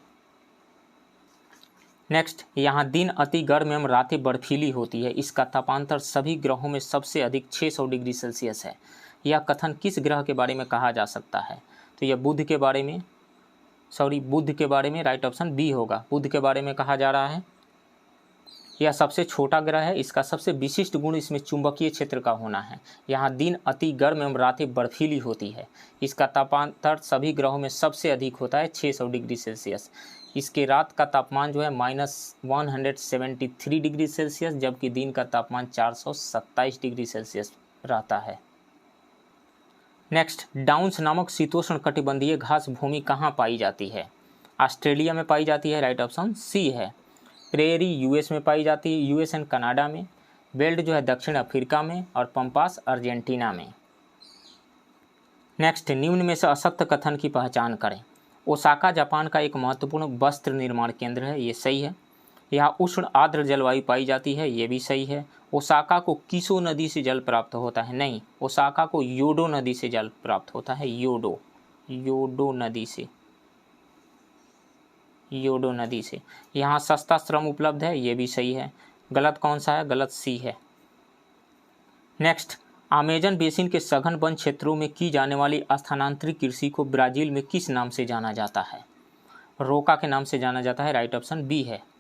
नेक्स्ट, यहाँ दिन अति गर्म एवं रातें बर्फीली होती है। इसका तापांतर सभी ग्रहों में सबसे अधिक 600 डिग्री सेल्सियस है। यह कथन किस ग्रह के बारे में कहा जा सकता है? तो यह बुध के बारे में राइट ऑप्शन बी होगा। बुध के बारे में कहा जा रहा है। यह सबसे छोटा ग्रह है। इसका सबसे विशिष्ट गुण इसमें चुंबकीय क्षेत्र का होना है। यहाँ दिन अति गर्म एवं रातें बर्फीली होती है। इसका तापांतर सभी ग्रहों में सबसे अधिक होता है 600 डिग्री सेल्सियस। इसके रात का तापमान जो है -173 डिग्री सेल्सियस, जबकि दिन का तापमान 427 डिग्री सेल्सियस रहता है। नेक्स्ट, डाउन्स नामक शीतोष्ण कटिबंधीय घास भूमि कहाँ पाई जाती है? ऑस्ट्रेलिया में पाई जाती है। राइट ऑप्शन सी है। प्रेरी यूएस में पाई जाती है, यूएस एंड कनाडा में। बेल्ट जो है दक्षिण अफ्रीका में और पंपास अर्जेंटीना में। नेक्स्ट, निम्न में से असत्य कथन की पहचान करें। ओसाका जापान का एक महत्वपूर्ण वस्त्र निर्माण केंद्र है, ये सही है। यहाँ उष्ण आर्द्र जलवायु पाई जाती है, ये भी सही है। ओसाका को किसो नदी से जल प्राप्त होता है? नहीं, ओसाका को योडो नदी से जल प्राप्त होता है। योडो नदी से। यहाँ सस्ता श्रम उपलब्ध है, ये भी सही है। गलत कौन सा है? गलत सी है। नेक्स्ट, अमेजन बेसिन के सघन वन क्षेत्रों में की जाने वाली स्थानांतरित कृषि को ब्राजील में किस नाम से जाना जाता है? रोका के नाम से जाना जाता है। राइट ऑप्शन बी है।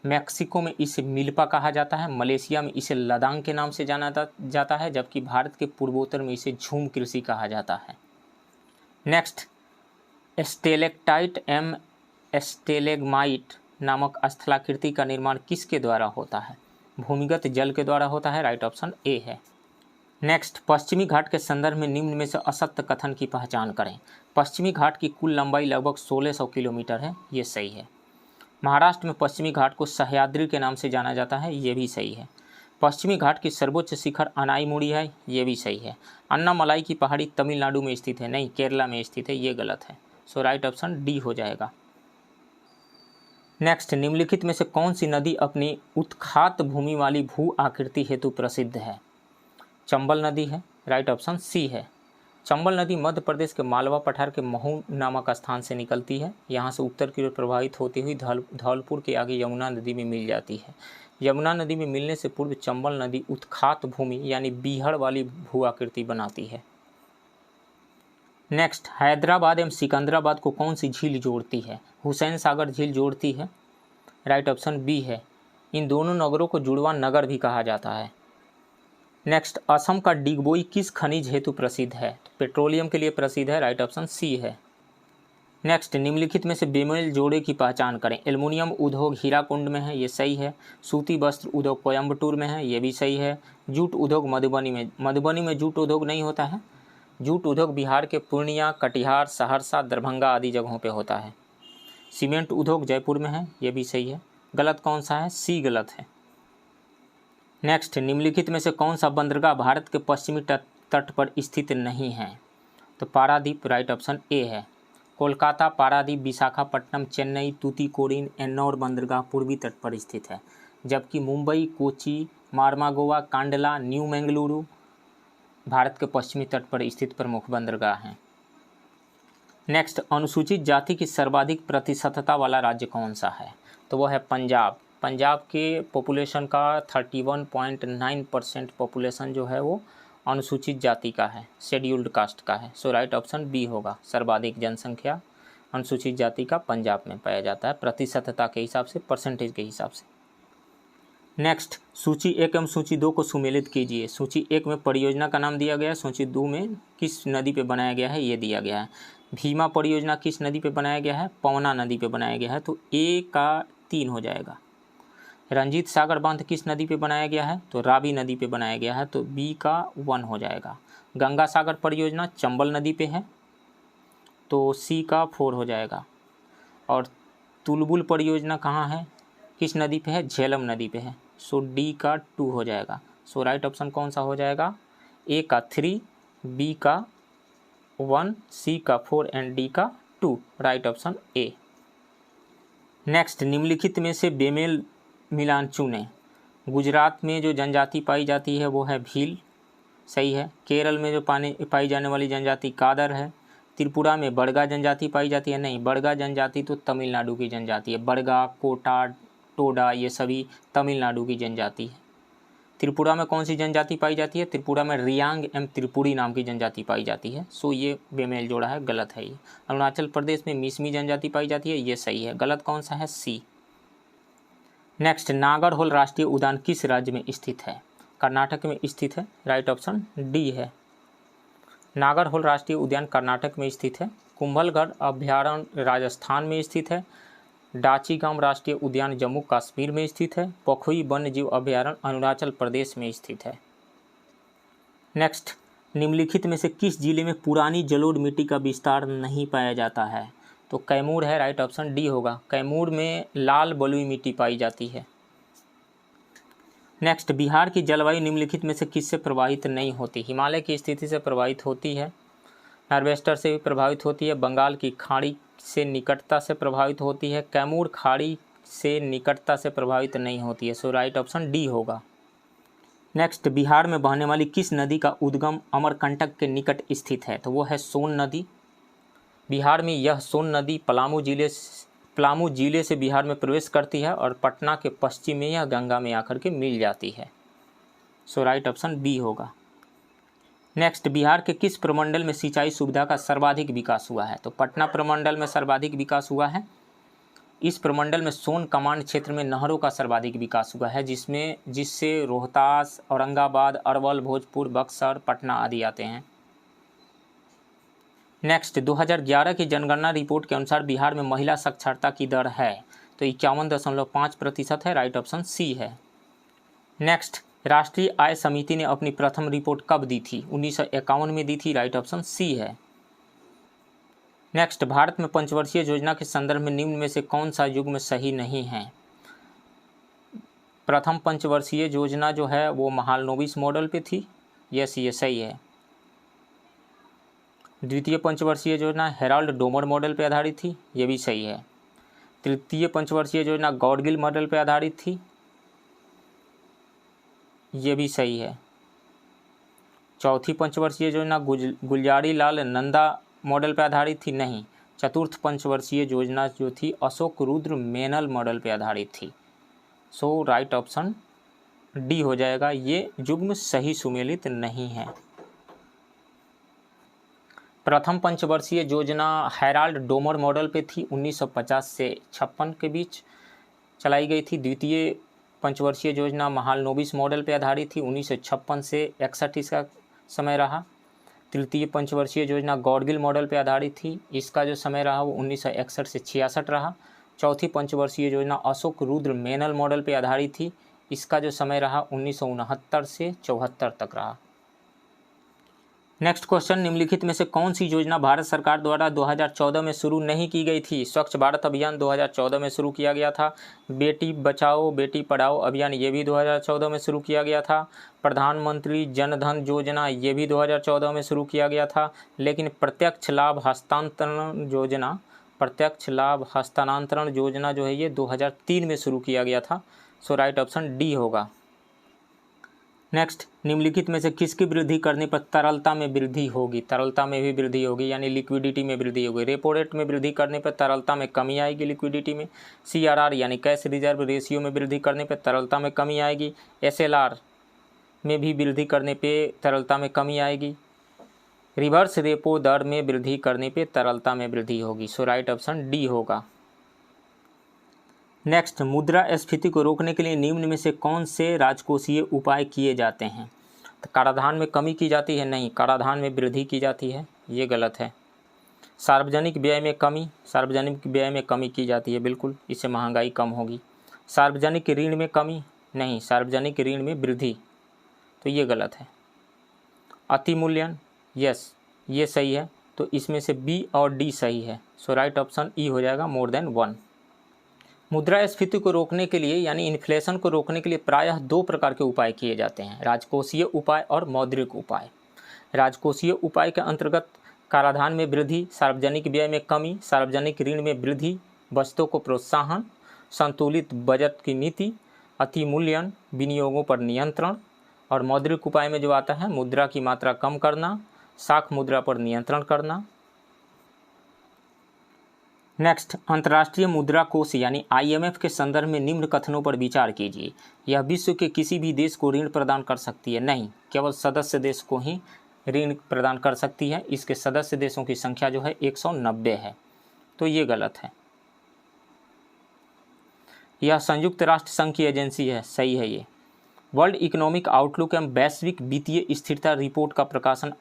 मैक्सिको में इसे मिल्पा कहा जाता है, मलेशिया में इसे लदांग के नाम से जाना जाता है, जबकि भारत के पूर्वोत्तर में इसे झूम कृषि कहा जाता है। नेक्स्ट, स्टेलेक्टाइट एवं स्टेलेग्माइट नामक स्थलाकृति का निर्माण किसके द्वारा होता है? भूमिगत जल के द्वारा होता है। राइट ऑप्शन ए है। नेक्स्ट, पश्चिमी घाट के संदर्भ में निम्न में से असत्य कथन की पहचान करें। पश्चिमी घाट की कुल लंबाई लगभग 1600 किलोमीटर है, ये सही है। महाराष्ट्र में पश्चिमी घाट को सह्याद्री के नाम से जाना जाता है, ये भी सही है। पश्चिमी घाट की सर्वोच्च शिखर अनाईमुड़ी है, ये भी सही है। अन्नामलाई की पहाड़ी तमिलनाडु में स्थित है, नहीं केरला में स्थित है, ये गलत है। सो राइट ऑप्शन डी हो जाएगा। नेक्स्ट, निम्नलिखित में से कौन सी नदी अपनी उत्खात भूमि वाली भू आकृति हेतु प्रसिद्ध है? चंबल नदी है। राइट ऑप्शन सी है। चंबल नदी मध्य प्रदेश के मालवा पठार के महू नामक स्थान से निकलती है। यहाँ से उत्तर की ओर प्रवाहित होती हुई धौलपुर के आगे यमुना नदी में मिल जाती है। यमुना नदी में मिलने से पूर्व चंबल नदी उत्खात भूमि यानी बीहड़ वाली भू आकृति बनाती है। नेक्स्ट, हैदराबाद एवं सिकंदराबाद को कौन सी झील जोड़ती है? हुसैन सागर झील जोड़ती है। राइट ऑप्शन बी है। इन दोनों नगरों को जुड़वा नगर भी कहा जाता है। नेक्स्ट, असम का डिगबोई किस खनिज हेतु प्रसिद्ध है? तो पेट्रोलियम के लिए प्रसिद्ध है। राइट ऑप्शन सी है। नेक्स्ट, निम्नलिखित में से बेमेल जोड़े की पहचान करें। एल्युमिनियम उद्योग हीराकुंड में है, ये सही है। सूती वस्त्र उद्योग कोयम्बटूर में है, ये भी सही है। जूट उद्योग मधुबनी में जूट उद्योग नहीं होता है। जूट उद्योग बिहार के पूर्णिया, कटिहार, सहरसा, दरभंगा आदि जगहों पे होता है। सीमेंट उद्योग जयपुर में है, ये भी सही है। गलत कौन सा है? सी गलत है। नेक्स्ट, निम्नलिखित में से कौन सा बंदरगाह भारत के पश्चिमी तट पर स्थित नहीं है? तो पारादीप। राइट ऑप्शन ए है। कोलकाता, पारादीप, विशाखापट्टनम, चेन्नई, तूतीकोरिन, एन्नौर बंदरगाह पूर्वी तट पर स्थित है, जबकि मुंबई, कोची, मार्मागोवा, कांडला, न्यू मंगलुरु भारत के पश्चिमी तट पर स्थित प्रमुख बंदरगाह हैं। नेक्स्ट, अनुसूचित जाति की सर्वाधिक प्रतिशतता वाला राज्य कौन सा है? तो वो है पंजाब। पंजाब के पॉपुलेशन का 31.9% पॉपुलेशन जो है वो अनुसूचित जाति का है, शेड्यूल्ड कास्ट का है। सो राइट ऑप्शन बी होगा। सर्वाधिक जनसंख्या अनुसूचित जाति का पंजाब में पाया जाता है, प्रतिशतता के हिसाब से, परसेंटेज के हिसाब से। नेक्स्ट, सूची 1 एवं सूची 2 को सुमेलित कीजिए। सूची 1 में परियोजना का नाम दिया गया है, सूची 2 में किस नदी पे बनाया गया है ये दिया गया है। भीमा परियोजना किस नदी पे बनाया गया है? पवना नदी पे बनाया गया है, तो ए का 3 हो जाएगा। रंजीत सागर बांध किस नदी पे बनाया गया है? तो रावी नदी पे बनाया गया है, तो बी का 1 हो जाएगा। गंगा सागर परियोजना चंबल नदी पे है, तो सी का 4 हो जाएगा। और तुलबुल परियोजना कहाँ है, किस नदी पे है? झेलम नदी पे है, सो डी का 2 हो जाएगा। सो राइट ऑप्शन कौन सा हो जाएगा? ए का 3, बी का 1, सी का 4 एंड डी का 2। Right option A. नेक्स्ट, निम्नलिखित में से बेमेल मिलान चुनें। गुजरात में जो जनजाति पाई जाती है वो है भील, सही है। केरल में जो पाई जाने वाली जनजाति कादर है। त्रिपुरा में बड़गा जनजाति पाई जाती है, नहीं, बड़गा जनजाति तो तमिलनाडु की जनजाति है। बड़गा, कोटा, टोडा ये सभी तमिलनाडु की जनजाति है। त्रिपुरा में कौन सी जनजाति पाई जाती है? त्रिपुरा में रियांग एवं त्रिपुरी नाम की जनजाति पाई जाती है, सो ये बेमेल जोड़ा है, गलत है ये। अरुणाचल प्रदेश में मिसमी जनजाति पाई जाती है, ये सही है। गलत कौन सा है? सी। नेक्स्ट, नागरहोल राष्ट्रीय उद्यान किस राज्य में स्थित है? कर्नाटक में स्थित है, राइट ऑप्शन डी है। नागरहोल राष्ट्रीय उद्यान कर्नाटक में स्थित है। कुंभलगढ़ अभ्यारण्य राजस्थान में स्थित है। डाचीगाम राष्ट्रीय उद्यान जम्मू कश्मीर में स्थित है। पखुई वन्यजीव अभ्यारण्य अरुणाचल प्रदेश में स्थित है। नेक्स्ट, निम्नलिखित में से किस जिले में पुरानी जलोढ़ मिट्टी का विस्तार नहीं पाया जाता है? तो कैमूर है, राइट ऑप्शन डी होगा। कैमूर में लाल बलुई मिट्टी पाई जाती है। नेक्स्ट, बिहार की जलवायु निम्नलिखित में से किससे प्रभावित नहीं होती? हिमालय की स्थिति से प्रभावित होती है, नॉर्वेस्टर से भी प्रभावित होती है, बंगाल की खाड़ी से निकटता से प्रभावित होती है, कैमूर खाड़ी से निकटता से प्रभावित नहीं होती है। सो राइट ऑप्शन डी होगा। नेक्स्ट, बिहार में बहने वाली किस नदी का उद्गम अमरकंटक के निकट स्थित है? तो वो है सोन नदी। बिहार में यह सोन नदी पलामू जिले से बिहार में प्रवेश करती है और पटना के पश्चिम में यह गंगा में आकर के मिल जाती है। सो राइट ऑप्शन बी होगा। नेक्स्ट, बिहार के किस प्रमंडल में सिंचाई सुविधा का सर्वाधिक विकास हुआ है? तो पटना प्रमंडल में सर्वाधिक विकास हुआ है। इस प्रमंडल में सोन कमांड क्षेत्र में नहरों का सर्वाधिक विकास हुआ है, जिससे रोहतास, औरंगाबाद, अरवल, भोजपुर, बक्सर, पटना आदि आते हैं। नेक्स्ट, 2011 की जनगणना रिपोर्ट के अनुसार बिहार में महिला साक्षरता की दर है, तो 51.5% है, राइट ऑप्शन सी है। नेक्स्ट, राष्ट्रीय आय समिति ने अपनी प्रथम रिपोर्ट कब दी थी? 1951 में दी थी, राइट ऑप्शन सी है। नेक्स्ट, भारत में पंचवर्षीय योजना के संदर्भ में निम्न में से कौन सा युग्म सही नहीं है? प्रथम पंचवर्षीय योजना जो है वो महालनोबिस मॉडल पे थी, यस ये सही है। द्वितीय पंचवर्षीय योजना हेराल्ड डोमर मॉडल पर आधारित थी, ये भी सही है। तृतीय पंचवर्षीय योजना गॉडगिल मॉडल पर आधारित थी, ये भी सही है। चौथी पंचवर्षीय योजना गुलजारी लाल नंदा मॉडल पर आधारित थी, नहीं। चतुर्थ पंचवर्षीय योजना जो थी अशोक रुद्र मेनल मॉडल पर आधारित थी। सो राइट ऑप्शन डी हो जाएगा, ये युग्म सही सुमेलित नहीं है। प्रथम पंचवर्षीय योजना हेराल्ड डोमर मॉडल पे थी, 1950 से 56 के बीच चलाई गई थी। द्वितीय पंचवर्षीय योजना महालनोबिस मॉडल पे आधारित थी, 1956 से 61 इसका समय रहा। तृतीय पंचवर्षीय योजना गॉडगिल मॉडल पे आधारित थी, इसका जो समय रहा वो 1961 से 66 रहा। चौथी पंचवर्षीय योजना अशोक रुद्र मेनल मॉडल पे आधारित थी, इसका जो समय रहा 1969 से 74 तक रहा। नेक्स्ट क्वेश्चन, निम्नलिखित में से कौन सी योजना भारत सरकार द्वारा 2014 में शुरू नहीं की गई थी? स्वच्छ भारत अभियान 2014 में शुरू किया गया था। बेटी बचाओ बेटी पढ़ाओ अभियान ये भी 2014 में शुरू किया गया था। प्रधानमंत्री जन धन योजना ये भी 2014 में शुरू किया गया था। लेकिन प्रत्यक्ष लाभ हस्तांतरण योजना जो है ये 2003 में शुरू किया गया था। सो राइट ऑप्शन डी होगा। नेक्स्ट, निम्नलिखित में से किसकी वृद्धि करने पर तरलता में वृद्धि होगी? तरलता में भी वृद्धि होगी, यानी लिक्विडिटी में वृद्धि होगी। रेपो रेट में वृद्धि करने पर तरलता में कमी आएगी लिक्विडिटी में। CRR यानी कैश रिजर्व रेशियो में वृद्धि करने पर तरलता में कमी आएगी। SLR में भी वृद्धि करने पर तरलता में कमी आएगी। रिवर्स रेपो दर में वृद्धि करने पर तरलता में वृद्धि होगी। सो राइट ऑप्शन डी होगा। नेक्स्ट, मुद्रास्फीति को रोकने के लिए निम्न में से कौन से राजकोषीय उपाय किए जाते हैं? तो कराधान में कमी की जाती है? नहीं, कराधान में वृद्धि की जाती है, ये गलत है। सार्वजनिक व्यय में कमी? सार्वजनिक व्यय में कमी की जाती है, बिल्कुल, इससे महंगाई कम होगी। सार्वजनिक ऋण में कमी? नहीं, सार्वजनिक ऋण में वृद्धि, तो ये गलत है। अतिमूल्यन? यस, ये सही है, तो इसमें से बी और डी सही है। सो राइट ऑप्शन ई हो जाएगा, मोर देन 1। मुद्रास्फीति को रोकने के लिए यानी इन्फ्लेशन को रोकने के लिए प्रायः 2 प्रकार के उपाय किए जाते हैं, राजकोषीय उपाय और मौद्रिक उपाय। राजकोषीय उपाय के अंतर्गत कराधान में वृद्धि, सार्वजनिक व्यय में कमी, सार्वजनिक ऋण में वृद्धि, बचतों को प्रोत्साहन, संतुलित बजट की नीति, अतिमूल्यन, विनियोगों पर नियंत्रण। और मौद्रिक उपाय में जो आता है, मुद्रा की मात्रा कम करना, साख मुद्रा पर नियंत्रण करना। नेक्स्ट, अंतर्राष्ट्रीय मुद्रा कोष यानी IMF के संदर्भ में निम्न कथनों पर विचार कीजिए। यह विश्व के किसी भी देश को ऋण प्रदान कर सकती है? नहीं, केवल सदस्य देश को ही ऋण प्रदान कर सकती है। इसके सदस्य देशों की संख्या जो है 190 है, तो ये गलत है। यह संयुक्त राष्ट्र संघ की एजेंसी है, सही है ये। वर्ल्ड इकोनॉमिक आउटलुक एवं वैश्विक वित्तीय स्थिरता रिपोर्ट का प्रकाशन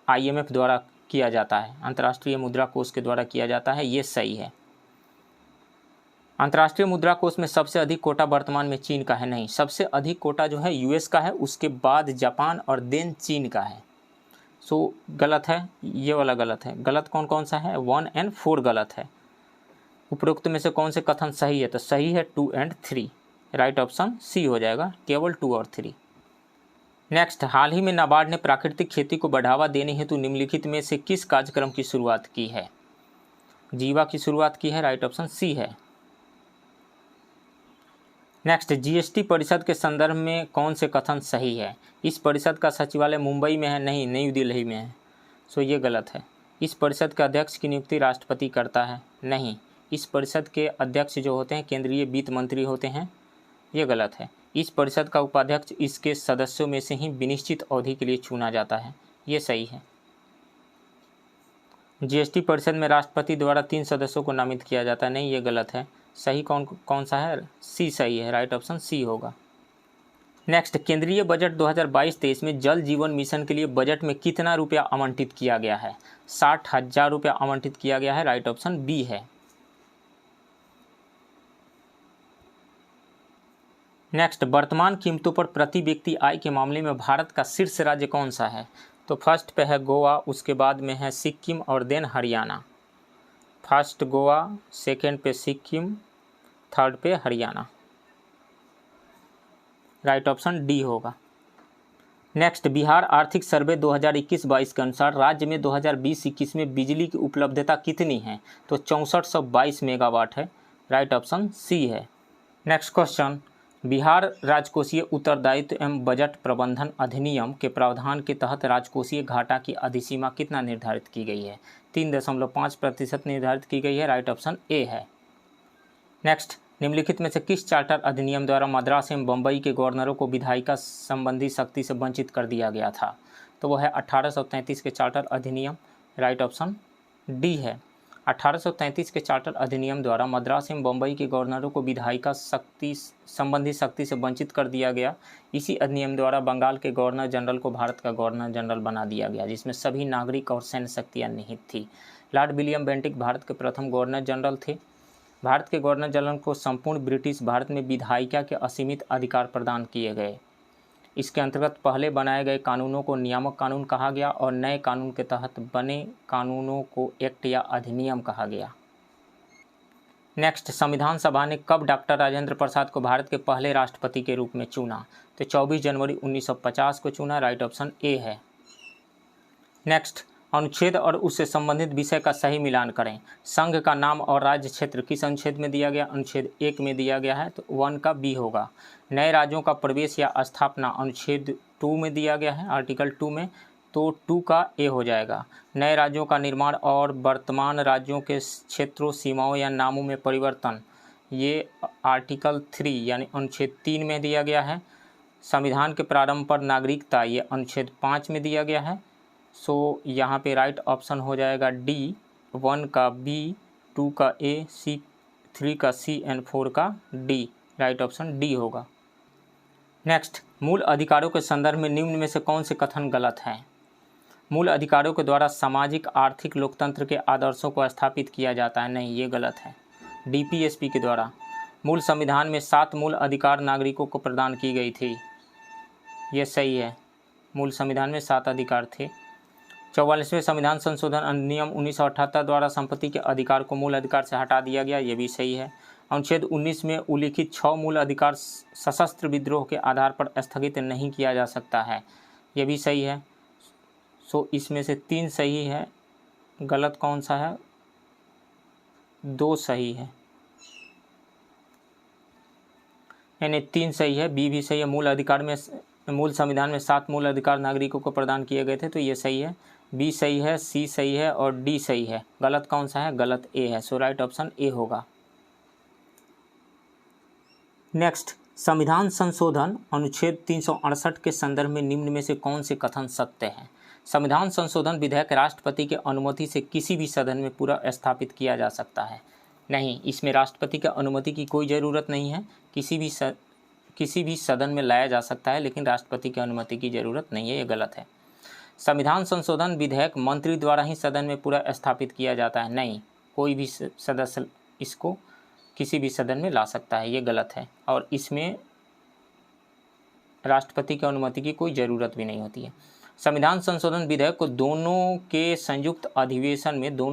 IMF द्वारा किया जाता है, अंतर्राष्ट्रीय मुद्रा कोष के द्वारा किया जाता है, ये सही है। अंतर्राष्ट्रीय मुद्रा कोष में सबसे अधिक कोटा वर्तमान में चीन का है? नहीं, सबसे अधिक कोटा जो है US का है, उसके बाद जापान और देन चीन का है। सो गलत है, ये वाला गलत है। गलत कौन कौन सा है? 1 और 4 गलत है। उपरोक्त में से कौन से कथन सही है? तो सही है 2 और 3। राइट ऑप्शन सी हो जाएगा, केवल 2 और 3। नेक्स्ट, हाल ही में नाबार्ड ने प्राकृतिक खेती को बढ़ावा देने हेतु निम्नलिखित में से किस कार्यक्रम की शुरुआत की है? जीवा की शुरुआत की है, राइट ऑप्शन सी है। नेक्स्ट, GST परिषद के संदर्भ में कौन से कथन सही है? इस परिषद का सचिवालय मुंबई में है? नहीं, नई दिल्ली में है। सो ये गलत है। इस परिषद के अध्यक्ष की नियुक्ति राष्ट्रपति करता है? नहीं, इस परिषद के अध्यक्ष जो होते हैं केंद्रीय वित्त मंत्री होते हैं, ये गलत है। इस परिषद का उपाध्यक्ष इसके सदस्यों में से ही विनिश्चित अवधि के लिए चुना जाता है, ये सही है। GST परिषद में राष्ट्रपति द्वारा 3 सदस्यों को नामित किया जाता है? नहीं, ये गलत है। सही कौन सा है? सी सही है, राइट ऑप्शन सी होगा। नेक्स्ट, केंद्रीय बजट 2022-23 में जल जीवन मिशन के लिए बजट में कितना रुपया आवंटित किया गया है? 60,000 रुपया आवंटित किया गया है, राइट ऑप्शन बी है। नेक्स्ट, वर्तमान कीमतों पर प्रति व्यक्ति आय के मामले में भारत का शीर्ष राज्य कौन सा है? तो फर्स्ट पे है गोवा, उसके बाद में है सिक्किम और then Haryana. First Goa, second पे सिक्किम, थर्ड पे हरियाणा। राइट ऑप्शन डी होगा। नेक्स्ट, बिहार आर्थिक सर्वे 2021-22 के अनुसार राज्य में 2020-21 में बिजली की उपलब्धता कितनी है? तो 6422 मेगावाट है, राइट ऑप्शन सी है। नेक्स्ट क्वेश्चन, बिहार राजकोषीय उत्तरदायित्व एवं बजट प्रबंधन अधिनियम के प्रावधान के तहत राजकोषीय घाटा की अधिसीमा कितना निर्धारित की गई है? 3.5% निर्धारित की गई है, राइट ऑप्शन ए है। नेक्स्ट, निम्नलिखित में से किस चार्टर अधिनियम द्वारा मद्रास एवं बम्बई के गवर्नरों को विधायिका संबंधी शक्ति से वंचित कर दिया गया था? तो वह है 1833 के चार्टर अधिनियम, राइट ऑप्शन डी है। 1833 के चार्टर अधिनियम द्वारा मद्रास एवं बम्बई के गवर्नरों को विधायिका संबंधी शक्ति से वंचित कर दिया गया। इसी अधिनियम द्वारा बंगाल के गवर्नर जनरल को भारत का गवर्नर जनरल बना दिया गया, जिसमें सभी नागरिक और सैन्य शक्तियाँ निहित थी। लॉर्ड विलियम बेंटिक भारत के प्रथम गवर्नर जनरल थे। भारत के गवर्नर जनरल को संपूर्ण ब्रिटिश भारत में विधायिका के असीमित अधिकार प्रदान किए गए। इसके अंतर्गत पहले बनाए गए कानूनों को नियामक कानून कहा गया और नए कानून के तहत बने कानूनों को एक्ट या अधिनियम कहा गया। नेक्स्ट, संविधान सभा ने कब डॉक्टर राजेंद्र प्रसाद को भारत के पहले राष्ट्रपति के रूप में चुना? तो 24 जनवरी 1950 को चुना, राइट ऑप्शन ए है। नेक्स्ट, अनुच्छेद और उससे संबंधित विषय का सही मिलान करें। संघ का नाम और राज्य क्षेत्र किस अनुच्छेद में दिया गया? अनुच्छेद 1 में दिया गया है, तो 1 का बी होगा। नए राज्यों का प्रवेश या स्थापना अनुच्छेद 2 में दिया गया है, आर्टिकल 2 में, तो 2 का ए हो जाएगा। नए राज्यों का निर्माण और वर्तमान राज्यों के क्षेत्रों, सीमाओं या नामों में परिवर्तन, ये आर्टिकल 3 यानी अनुच्छेद 3 में दिया गया है। संविधान के प्रारंभ पर नागरिकता, ये अनुच्छेद 5 में दिया गया है। सो यहाँ पे राइट ऑप्शन हो जाएगा डी, 1 का बी, 2 का ए, 3 का सी एंड 4 का डी। राइट ऑप्शन डी होगा। नेक्स्ट, मूल अधिकारों के संदर्भ में निम्न में से कौन से कथन गलत हैं? मूल अधिकारों के द्वारा सामाजिक आर्थिक लोकतंत्र के आदर्शों को स्थापित किया जाता है, नहीं, ये गलत है। डीपीएसपी के द्वारा मूल संविधान में 7 मूल अधिकार नागरिकों को प्रदान की गई थी, ये सही है। मूल संविधान में 7 अधिकार थे। 44वें संविधान संशोधन अधिनियम 1978 द्वारा संपत्ति के अधिकार को मूल अधिकार से हटा दिया गया, ये भी सही है। अनुच्छेद 19 में उल्लिखित 6 मूल अधिकार सशस्त्र विद्रोह के आधार पर स्थगित नहीं किया जा सकता है, ये भी सही है। सो इसमें से 3 सही है, गलत कौन सा है? 2 सही है, यानी 3 सही है, बी भी सही है। मूल संविधान में 7 मूल अधिकार नागरिकों को प्रदान किए गए थे, तो ये सही है। बी सही है, सी सही है और डी सही है। गलत कौन सा है? गलत ए है। सो राइट ऑप्शन ए होगा। नेक्स्ट, संविधान संशोधन अनुच्छेद 368 के संदर्भ में निम्न में से कौन से कथन सत्य हैं? संविधान संशोधन विधेयक राष्ट्रपति के अनुमति से किसी भी सदन में पूरा स्थापित किया जा सकता है, नहीं, इसमें राष्ट्रपति की अनुमति की कोई ज़रूरत नहीं है। किसी भी सदन में लाया जा सकता है, लेकिन राष्ट्रपति की अनुमति की ज़रूरत नहीं है, ये गलत है। संविधान संशोधन विधेयक मंत्री द्वारा ही सदन में पूरा स्थापित किया जाता है, नहीं, कोई भी सदस्य इसको किसी भी सदन में ला सकता है, ये गलत है। और इसमें राष्ट्रपति की अनुमति की कोई ज़रूरत भी नहीं होती है। संविधान संशोधन विधेयक को दोनों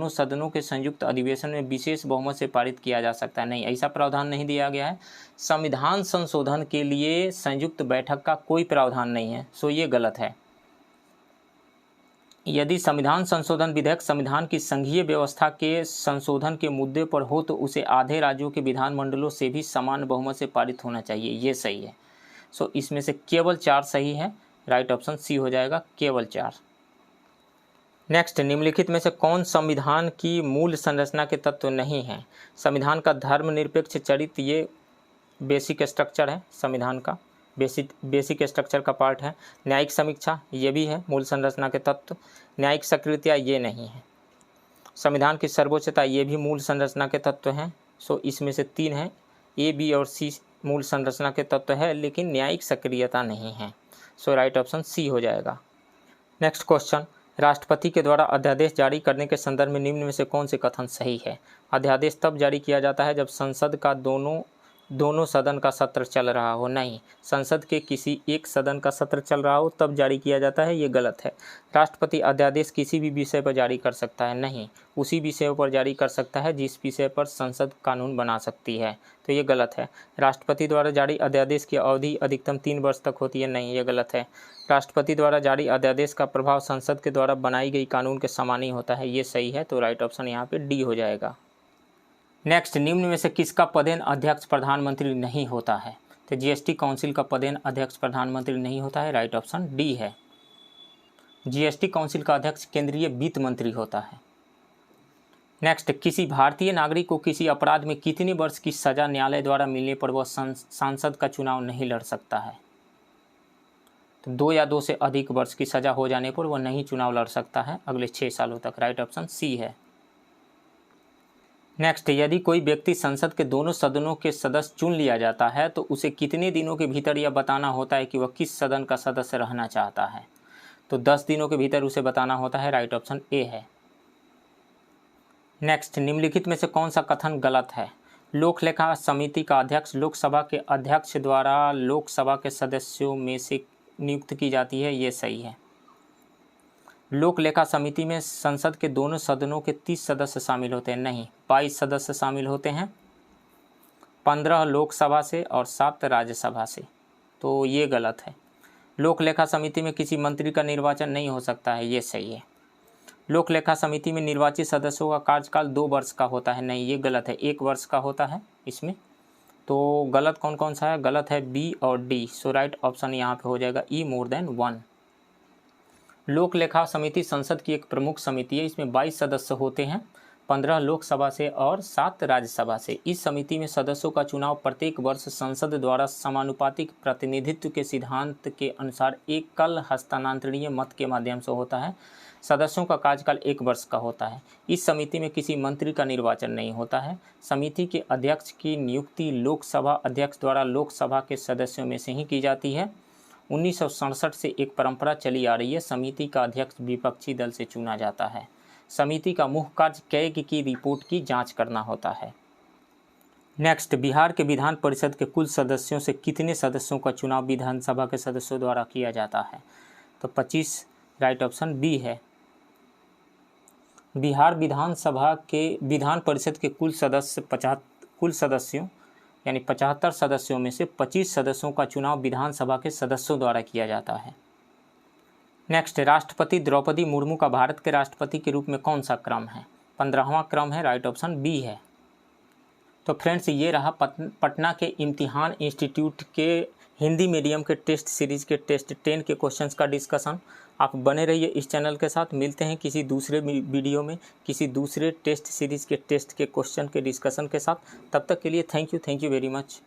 सदनों के संयुक्त अधिवेशन में विशेष बहुमत से पारित किया जा सकता है, नहीं, ऐसा प्रावधान नहीं दिया गया है। संविधान संशोधन के लिए संयुक्त बैठक का कोई प्रावधान नहीं है, सो ये गलत है। यदि संविधान संशोधन विधेयक संविधान की संघीय व्यवस्था के संशोधन के मुद्दे पर हो तो उसे आधे राज्यों के विधानमंडलों से भी समान बहुमत से पारित होना चाहिए, ये सही है। सो इसमें से केवल 4 सही है, राइट ऑप्शन सी हो जाएगा, केवल 4। नेक्स्ट, निम्नलिखित में से कौन संविधान की मूल संरचना के तत्व नहीं है? संविधान का धर्मनिरपेक्ष चरित्र, ये बेसिक स्ट्रक्चर है, संविधान का बेसिक स्ट्रक्चर का पार्ट है। न्यायिक समीक्षा, ये भी है मूल संरचना के तत्व। न्यायिक सक्रियता, ये नहीं है। संविधान की सर्वोच्चता, ये भी मूल संरचना के तत्व हैं। सो इसमें से 3 है, ए, बी और सी मूल संरचना के तत्व है, लेकिन न्यायिक सक्रियता नहीं है। सो राइट ऑप्शन सी हो जाएगा। नेक्स्ट क्वेश्चन, राष्ट्रपति के द्वारा अध्यादेश जारी करने के संदर्भ में निम्न में से कौन से कथन सही है? अध्यादेश तब जारी किया जाता है जब संसद का दोनों सदन का सत्र चल रहा हो, नहीं, संसद के किसी एक सदन का सत्र चल रहा हो तब जारी किया जाता है, ये गलत है। राष्ट्रपति अध्यादेश किसी भी विषय पर जारी कर सकता है, नहीं, उसी विषय पर जारी कर सकता है जिस विषय पर संसद कानून बना सकती है, तो ये गलत है। राष्ट्रपति द्वारा जारी अध्यादेश की अवधि अधिकतम 3 वर्ष तक होती है, नहीं, ये गलत है। राष्ट्रपति द्वारा जारी अध्यादेश का प्रभाव संसद के द्वारा बनाई गई कानून के समान ही होता है, ये सही है, तो राइट ऑप्शन यहाँ पे डी हो जाएगा। नेक्स्ट, निम्न में से किसका पदेन अध्यक्ष प्रधानमंत्री नहीं होता है? तो जीएसटी काउंसिल का पदेन अध्यक्ष प्रधानमंत्री नहीं होता है, राइट ऑप्शन डी है। जीएसटी काउंसिल का अध्यक्ष केंद्रीय वित्त मंत्री होता है। नेक्स्ट, किसी भारतीय नागरिक को किसी अपराध में कितने वर्ष की सजा न्यायालय द्वारा मिलने पर वह सांसद का चुनाव नहीं लड़ सकता है? तो 2 या 2 से अधिक वर्ष की सजा हो जाने पर वह नहीं चुनाव लड़ सकता है अगले 6 सालों तक, राइट ऑप्शन सी है। नेक्स्ट, यदि कोई व्यक्ति संसद के दोनों सदनों के सदस्य चुन लिया जाता है तो उसे कितने दिनों के भीतर यह बताना होता है कि वह किस सदन का सदस्य रहना चाहता है? तो 10 दिनों के भीतर उसे बताना होता है, राइट ऑप्शन ए है। नेक्स्ट, निम्नलिखित में से कौन सा कथन गलत है? लोक लेखा समिति का अध्यक्ष लोकसभा के अध्यक्ष द्वारा लोकसभा के सदस्यों में से नियुक्त की जाती है, ये सही है। लोक लेखा समिति में संसद के दोनों सदनों के 30 सदस्य शामिल होते हैं, नहीं, 22 सदस्य शामिल होते हैं, 15 लोकसभा से और 7 राज्यसभा से, तो ये गलत है। लोक लेखा समिति में किसी मंत्री का निर्वाचन नहीं हो सकता है, ये सही है। लोक लेखा समिति में निर्वाचित सदस्यों का कार्यकाल 2 वर्ष का होता है। नहीं, ये गलत है, 1 वर्ष का होता है इसमें। तो गलत कौन कौन सा है? गलत है बी और डी। सो राइट ऑप्शन यहाँ पे हो जाएगा ई, मोर देन 1। लोक लेखा समिति संसद की एक प्रमुख समिति है। इसमें 22 सदस्य होते हैं, 15 लोकसभा से और 7 राज्यसभा से। इस समिति में सदस्यों का चुनाव प्रत्येक वर्ष संसद द्वारा समानुपातिक प्रतिनिधित्व के सिद्धांत के अनुसार एकल हस्तांतरणीय मत के माध्यम से होता है। सदस्यों का कार्यकाल 1 वर्ष का होता है। इस समिति में किसी मंत्री का निर्वाचन नहीं होता है। समिति के अध्यक्ष की नियुक्ति लोकसभा अध्यक्ष द्वारा लोकसभा के सदस्यों में से ही की जाती है। 1967 से एक परंपरा चली आ रही है, समिति का अध्यक्ष विपक्षी दल से चुना जाता है। समिति का मुख्य कार्य कैग की रिपोर्ट की जांच करना होता है। नेक्स्ट, बिहार के विधान परिषद के कुल सदस्यों से कितने सदस्यों का चुनाव विधानसभा के सदस्यों द्वारा किया जाता है? तो 25 राइट ऑप्शन बी है। बिहार विधानसभा के विधान परिषद के कुल सदस्यों यानी 75 सदस्यों में से 25 सदस्यों का चुनाव विधानसभा के सदस्यों द्वारा किया जाता है। नेक्स्ट, राष्ट्रपति द्रौपदी मुर्मू का भारत के राष्ट्रपति के रूप में कौन सा क्रम है? 15वां क्रम है, राइट ऑप्शन बी है। तो फ्रेंड्स, ये रहा पटना के इम्तिहान इंस्टीट्यूट के हिंदी मीडियम के टेस्ट सीरीज़ के टेस्ट 10 के क्वेश्चंस का डिस्कशन। आप बने रहिए इस चैनल के साथ। मिलते हैं किसी दूसरे वीडियो में किसी दूसरे टेस्ट सीरीज़ के टेस्ट के क्वेश्चन के डिस्कशन के साथ। तब तक के लिए थैंक यू वेरी मच।